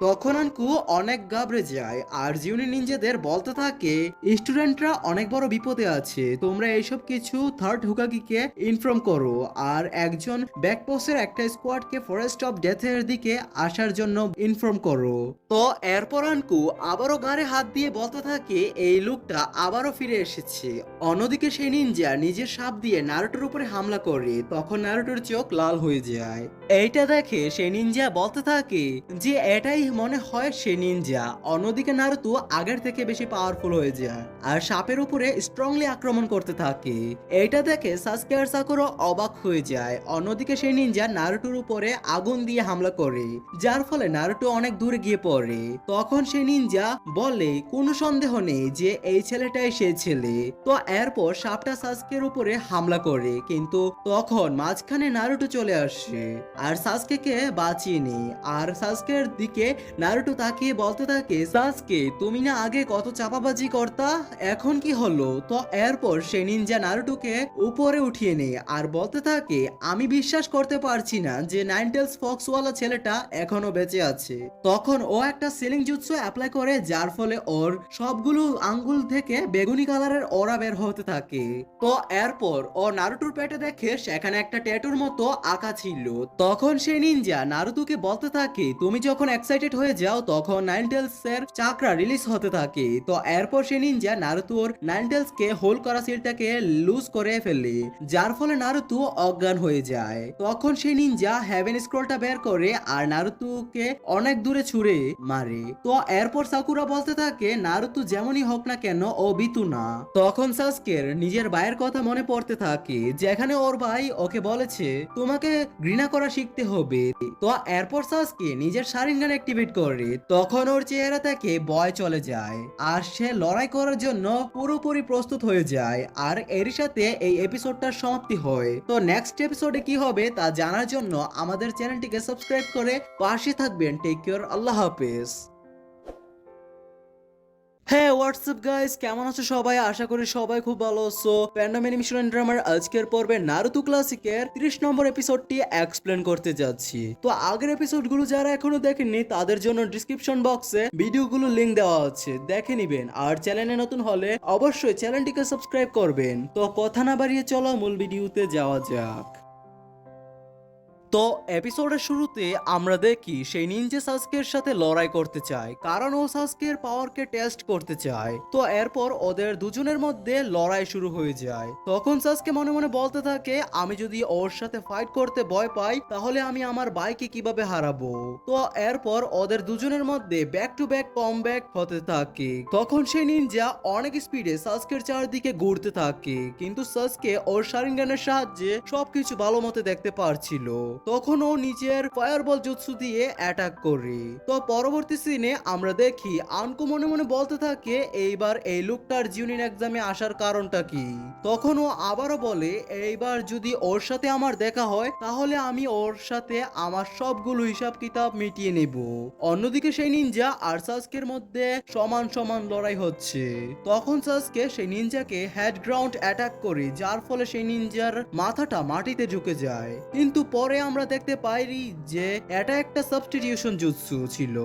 তখন আনকু অনেক ঘাবড়ে যায় আর জিউনিন নিনজাদের বলতে থাকে স্টুডেন্টরা অনেক বড় বিপদে আছে, তোমরা এইসব কিছু থার্ড হুকাগিকে ইনফর্ম করো আর একজন ব্যাকপোস্টের একটা স্কোয়াডকে ফরেস্ট অফ ডেথের দিকে আসার জন্য ইনফর্ম করো। তো এরপর আনকু আবারও গাড়ে হাত দিয়ে বলতে থাকে এই লোকটা আবারও ফিরে এসেছে। অন্যদিকে সেই নিনজা নিজের সাপ দিয়ে নারুটোর উপরে হামলা করে, তখন নারুটোর চোখ লাল হয়ে যায়। এইটা দেখে সেই নিনজা বলতে থাকে যে এটাই মনে হয় সে নিনজা। অন্যদিকে নারুতো আগের থেকে বেশি পাওয়ারফুল হয়ে যায় আর সাপের উপরে স্ট্রংলি আক্রমণ করতে থাকে। এইটা দেখে সাসকে আর সাকুরা অবাক হয়ে যায়। অন্যদিকে সেই নিনজা নারুটোর উপরে আগুন দিয়ে হামলা করে, যার ফলে নারুটো অনেক দূরে গিয়ে পড়ে। তখন সেই নিনজা বলে কোনো সন্দেহ নেই যে এই ছেলেটাই সেই ছেলে। তো এরপর সাপটা সাসকের উপরে হামলা করে, কিন্তু তখন মাঝখানে নারুটো চলে আসে আর সাসকেকে বাঁচিয়ে নেয়। আর সাসকের দিকে নারুটো তাকিয়ে বলতে থাকে সাসকে তুমি না আগে কত চাপাবাজি করতা, এখন কি হলো? তো এরপর সে নিনজা নারুটোকে উপরে উঠিয়ে নেয় আর বলতে থাকে আমি বিশ্বাস করতে পারছি না যে নাইনটেলস ফক্সওয়ালা ছেলেটা এখনো বেঁচে আছে। তখন ও একটা সিলিং জুৎসু অ্যাপ্লাই করে, যার ফলে ওর সবগুলো আঙ্গুল থেকে বেগুনি কালারের ওরা বের হতে থাকে। তো এরপর ও নারুটোর পেটে দেখে সেখানে একটা ট্যাটুর মতো আঁকা ছিল। তখন সে নিনজা নারুতোকে বলতে থাকে তুমি যখন এক্সাইটেড হয়ে যাও তখন নাইনটেলস এর চাকরা রিলিজ হতে থাকে। তো এরপর সে নিনজা নারুতোর নাইনটেলস কে হোল্ড করা সিলটাকে লুজ করে ফেলে, যার ফলে নারুতো অজ্ঞান হয়ে যায়। তখন সে নিনজা হেভেন স্ক্রোলটা বের করে আর নারুতোকে অনেক দূরে ছুঁড়ে মারে। তো এরপর সাকুরা বলতে থাকে নারুতো যেমনই হোক না কেন ও বিতু না। তখন সাসকের নিজের ভাইয়ের কথা মনে পড়তে থাকে, যেখানে ওর ভাই ওকে বলেছে তোমাকে ঘৃণা করা শিখতে হবে। তো এরপর সাসকে নিজের শারিঙ্গান অ্যাক্টিভেট করে, তখন ওর চেহারা থেকে ভয় চলে যায় আর সে লড়াই করার জন্য পুরোপুরি প্রস্তুত হয়ে যায়। আর এরই সাথে এই এপিসোডটার সমাপ্তি হয়। তো নেক্সট এপিসোডে কি হবে তা জানার জন্য আমাদের চ্যানেলটিকে সাবস্ক্রাইব করে পাশে থাকবেন। টেক কেয়ার, আল্লাহ হাফেজ। হ্যাঁ, হোয়াটসঅ্যাপ গাইস, কেমন আছো সবাই? আশা করি সবাই খুব ভালো আছো। প্যান্ডাম অ্যানিমেশন এন্ড ড্রামার আজকের পর্বে নারুতো ক্লাসিকের 30 নম্বর এপিসোডটি এক্সপ্লেন করতে যাচ্ছি। তো আগের এপিসোডগুলো যারা এখনো দেখেননি তাদের জন্য ডেসক্রিপশন বক্সে ভিডিওগুলো লিংক দেওয়া আছে, দেখে নিবেন। আর চ্যানেলে নতুন হলে অবশ্যই চ্যানেলটিকে সাবস্ক্রাইব করবেন। তো কথা না বাড়িয়ে চলো মূল ভিডিওতে যাওয়া যাক। তো এপিসোডের শুরুতে আমরা দেখি সেই নিনজা সাসকের সাথে লড়াই করতে চায়, কারণ ও সাসকের পাওয়ারকে টেস্ট করতে চায়। তো এরপর ওদের দুজনের মধ্যে লড়াই শুরু হয়ে যায়। তখন সাসকে মনে মনে বলতে থাকে, আমি যদি ওর সাথে ফাইট করতে ভয় পাই তাহলে আমি আমার ভাইকে কিভাবে হারাবো। তো এরপর ওদের দুজনের মধ্যে ব্যাক টু ব্যাক কমব্যাক হতে থাকে। তখন সেই নিনজা অনেক স্পিডে সাসকের চারদিকে ঘুরতে থাকে, কিন্তু সাসকে ওর শারিঙ্গানের সাহায্যে সবকিছু ভালো মতো দেখতে পারছিল। তখন ও নিজের ফায়ারবল জুৎসু দিয়ে অ্যাটাক করে। তো পরবর্তী সিনে আমরা দেখি আনকো মনে মনে বলতে থাকে, এইবার এই লোকটার জিউনিন এক্সামে আসার কারণটা কি। তখন ও আবারও বলে, এইবার যদি ওর সাথে আমার দেখা হয় তাহলে আমি ওর সাথে আমার সবগুলো হিসাব কিতাব মিটিয়ে নেব। অন্যদিকে সেই নিনজা আর সাসকের মধ্যে সমান সমান লড়াই হচ্ছে। তখন সাসকে সেই নিনজাকে হেড গ্রাউন্ড অ্যাটাক করে, যার ফলে সেই নিনজার মাথাটা মাটিতে ঢুকে যায়। কিন্তু পরে আমরা দেখতে পাই যে এটা একটা সাবস্টিটিউশন জুৎসু ছিল,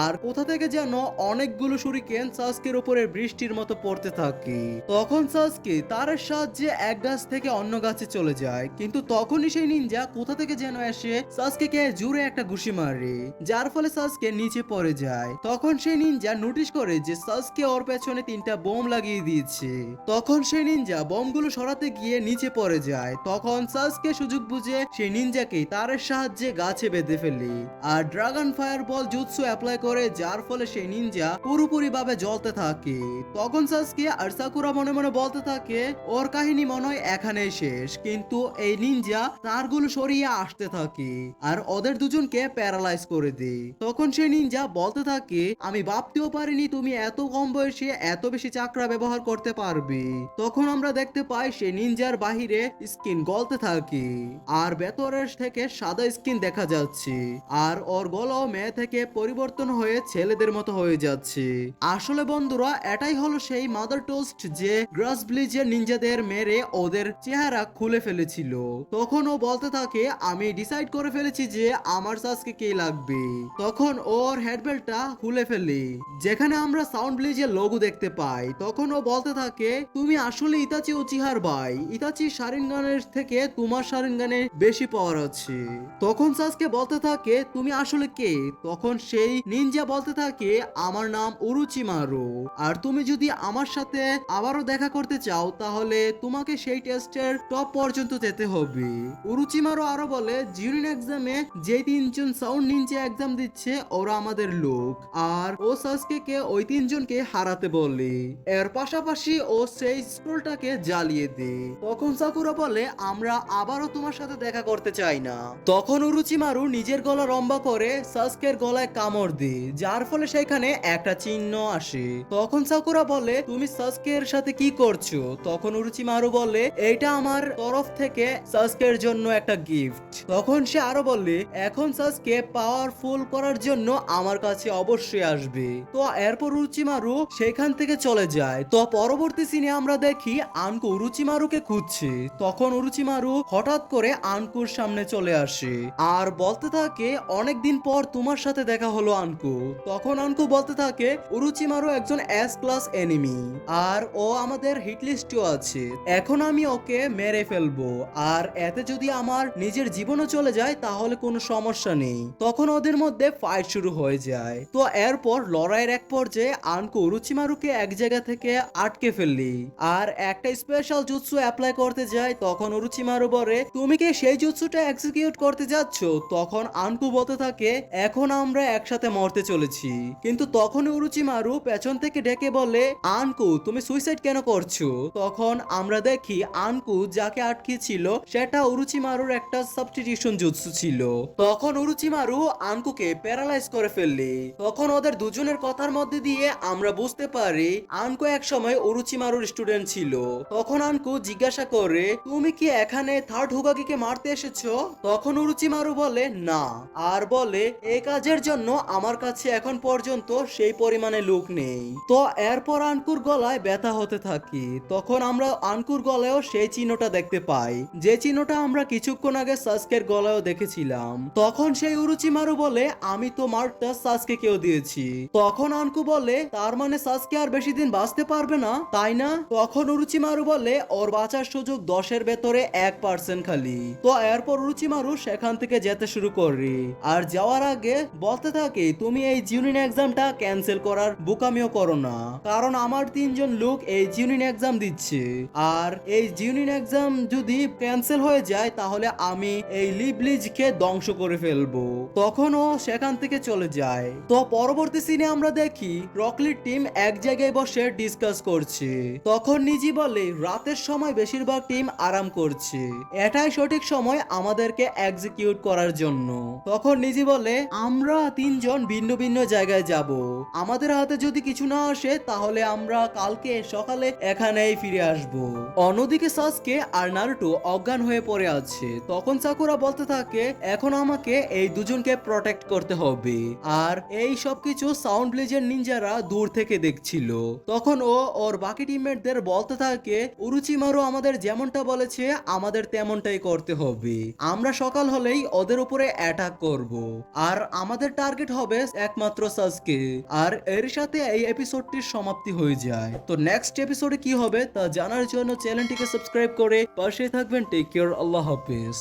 আর কোথা থেকে যেন অনেকগুলো শুরিকেন সাসকের উপরে বৃষ্টির মতো পড়তে থাকে। তখন সাসকে তারের সাহায্যে এক গাছ থেকে অন্য গাছে চলে যায়, কিন্তু তখনই সেই নিনজা কোথা থেকে যেন এসে সাসকে জুড়ে একটা ঘুষি মারে, যার ফলে সাসকে নিচে পড়ে যায়। তখন সেই নিনজা নোটিশ করে যে সাসকে ওর পেছনে 3টা বোম লাগিয়ে দিয়েছে। তখন সেই নিনজা বোমগুলো সরাতে গিয়ে নিচে পড়ে যায়। তখন সাসকে সুযোগ বুঝে সেই নিনজাকে তারের সাহায্যে গাছে বেঁধে ফেলে আর ড্রাগন ফায়ার বল জুৎসু অ্যাপ্লাই করে, যার ফলে সেই নিনজা পুরোপুরি ভাবে জ্বলতে থাকে। তখন সাসকে আর সাকুরা মনে মনে বলতে থাকে, ওর কাহিনী মনে হয় এখানেই শেষ। কিন্তু এই নিনজা তারগুলো সরিয়ে আসতে থাকে আর ওদের দুজনকে প্যারালাইজ করে দেয়। তখন সেই নিনজা বলতে থাকে, আমি ভাবতেও পারিনি তুমি এত কম বয়সে এত বেশি চাকরা ব্যবহার করতে পারবে। তখন আমরা দেখতে পাই সেই নিনজার বাহিরে স্কিন গলতে থাকে আর ভেতরের থেকে সাদা স্কিন দেখা যাচ্ছে, আর ওর গলাও মেয়ে থেকে পরিবর্তন হয়ে ছেলেদের মতো হয়ে যাচ্ছে। আসলে বন্ধুরা, এটাই হলো সেই মাদার টোস্ট যে গ্রাস ব্লিজের নিনজাদের মেরে ওদের চেহারা খুলে ফেলেছিল। তখন ও বলতে থাকে, আমি ডিসাইড করে ফেলেছি যে আমার সাসকে কে লাগবে। তখন ওর হেডবেলটা খুলে ফেলে, যেখানে আমরা সাউন্ড ব্লিজের লোগো দেখতে পাই। তখন ও বলতে থাকে, তুমি আসলে ইতাচি উচিহার ভাই। ইতাচি শারিনগানের থেকে তোমার শারিনগানে বেশি পাওয়ার আছে। তখন সাসকে বলতে থাকে, তুমি আসলে কে? তখন সেই নিনজা বলতে থাকে, আমার নাম উরুচিমারু, আর তুমি যদি আমার সাথে আবারও দেখা করতে চাও তাহলে তোমাকে সেই টেস্টের টপ পর্যন্ত যেতে হবে। উরুচিমারু আরো বলে, জিউনিন এক্সামে যে 3জন সাউন্ড নিনজা এক্সাম দিচ্ছে ওরা আমাদের লোক, আর ও সাসকে কে ওই 3জনকে হারাতে বলে। এর পাশাপাশি ও সেই স্ক্রোলটাকে জ্বালিয়ে দেয়। তখন সাকুরা বলে, আমরা আবারও তোমার সাথে দেখা করতে চাই না। তখন উরুচিমারু নিজের গলা লম্বা করে সাসকের গলায় কামড় দেয়, যার ফলে সেখানে একটা চিহ্ন আসে। তখন সাকুরা বলে, তুমি সাসকের সাথে কি করছো? তখন উরুচিমারু বলে, এইটা আমার তরফ থেকে সাসকের জন্য একটা গিফট। তখন সে আরো বলে, এখন সাসকে পাওয়ারফুল করার জন্য আমার কাছে অবশ্যই আসবে। তো এরপর উরুচিমারু সেখান থেকে চলে যায়। তো পরবর্তী সিনে আমরা দেখি আনকো উরুচিমারুকে খুঁজছে। তখন উরুচিমারু হঠাৎ করে আনকুর সামনে চলে আসে আর বলতে থাকে, অনেকদিন পর তোমার সাথে দেখা হলো আনকু। তখন আনকু বলতে থাকে, উরুচিমারু একজন এস ক্লাস এনিমি আর ও আমাদের হিট লিস্টেও আছে। এখন আমি ওকে মেরে ফেলবো, আর এতে যদি আমার নিজের জীবনও চলে যায় তাহলে কোনো সমস্যা নেই। তখন ওদের মধ্যে ফাইট শুরু হয়ে যায়। তো এরপর লড়াইয়ের এক পর্যায়ে আনকু উরুচিমারুকে এক জায়গা থেকে আটকে ফেললি আর একটা স্পেশাল জুৎসু অ্যাপ্লাই করতে যায়। তখন উরুচিমারু বলে, তুমি কি সেই জুৎসুটা এক্সিকিউট এক্সিকিউট করতে যাচ্ছ, তখন আনকু বলতে থাকে এখন আমরা একসাথে মরতে চলেছি। কিন্তু তখন উরুচিমারু পেছন থেকে ডেকে বলে আনকু তুমি সুইসাইড কেন করছো? তখন আমরা দেখি আনকু যাকে আটকেছিল সেটা উরুচিমারুর একটা সাবস্টিটিউশন জুৎসু ছিল। তখন উরুচিমারু আনকুকে প্যারালাইজ করে ফেললে। তখন ওদের দুজনের কথার মধ্যে দিয়ে আমরা বুঝতে পারি আনকু এক সময় উরুচিমারুর স্টুডেন্ট ছিল। তখন আনকু জিজ্ঞাসা করে তুমি কি এখানে থার্ড হুকাগেকে মারতে এসেছো? তখন উরুচিমারু বলে না, আর বলে এই কাজের জন্য আমার কাছে এখন পর্যন্ত সেই পরিমাণে লোক নেই। তো এরপর আনকুর গলায় ব্যথা হতে থাকে। তখন আমরা আনকুর গলায়ও সেই চিহ্নটা দেখতে পাই, যে চিহ্নটা আমরা কিছুক্ষণ আগে সাসকের গলায়ও দেখেছিলাম। তখন সেই উরুচিমারু বলে আমি তো মার্কটা সাসকে কেউ দিয়েছি। তখন আনকু বলে তার মানে সাসকে আর বেশি দিন বাঁচতে পারবে না, তাই না? তখন উরুচিমারু বলে ওর বাঁচার সুযোগ 10-এর ভেতরে 1% খালি। তো এরপর উরুচিমারু সেখান থেকে যেতে শুরু করে, আর যাওয়ার আগে বলতে থাকে তুমি এই জিউনিন এক্সামটা ক্যান্সেল করার বোকামিও করো না, কারণ আমার 3জন লোক এই জিউনিন এক্সাম দিচ্ছে, আর এই জিউনিন এক্সাম যদি ক্যান্সেল হয়ে যায় তাহলে আমি এই লিবলিজকে ধ্বংস করে ফেলবো। তখন ও সেখান থেকে চলে যায়। তো পরবর্তী সিনে আমরা দেখি রকলির টিম এক জায়গায় বসে ডিসকাস করছে। তখন নিজি বলে রাতের সময় বেশিরভাগ টিম আরাম করছে, এটাই সঠিক সময় আমাদেরকে এক্সিকিউট করার জন্য। তখন নিজি বলে আমরা 3জন ভিন্ন ভিন্ন জায়গায় যাব, আমাদের হাতে যদি কিছু না আসে তাহলে আমরা কালকে সকালে এখানেই ফিরে আসব। অন্যদিকে সাসকে আর নারুটো অজ্ঞান হয়ে পড়ে আছে। তখন সাকুরা বলতে থাকে এখন আমাকে এই দুজনকে প্রটেক্ট করতে হবে, আর এই সবকিছু সাউন্ড ব্লেজের নিনজারা দূর থেকে দেখছিল। তখন ও ওর বাকি টিমমেটদের বলতে থাকে উরুচিমারু আমাদের যেমনটা বলেছে আমাদের তেমনটাই করতে হবে, আমরা সকাল হলেই ওদের উপরে অ্যাটাক করব, আর আমাদের টার্গেট হবে একমাত্র সাসকে। আর এর সাথে এই এপিসোডটির সমাপ্তি হয়ে যায়। তো নেক্সট এপিসোডে কি হবে তা জানার জন্য চ্যানেলটিকে সাবস্ক্রাইব করে পাশে থাকবেন। টেক কেয়ার, আল্লাহ হাফেজ।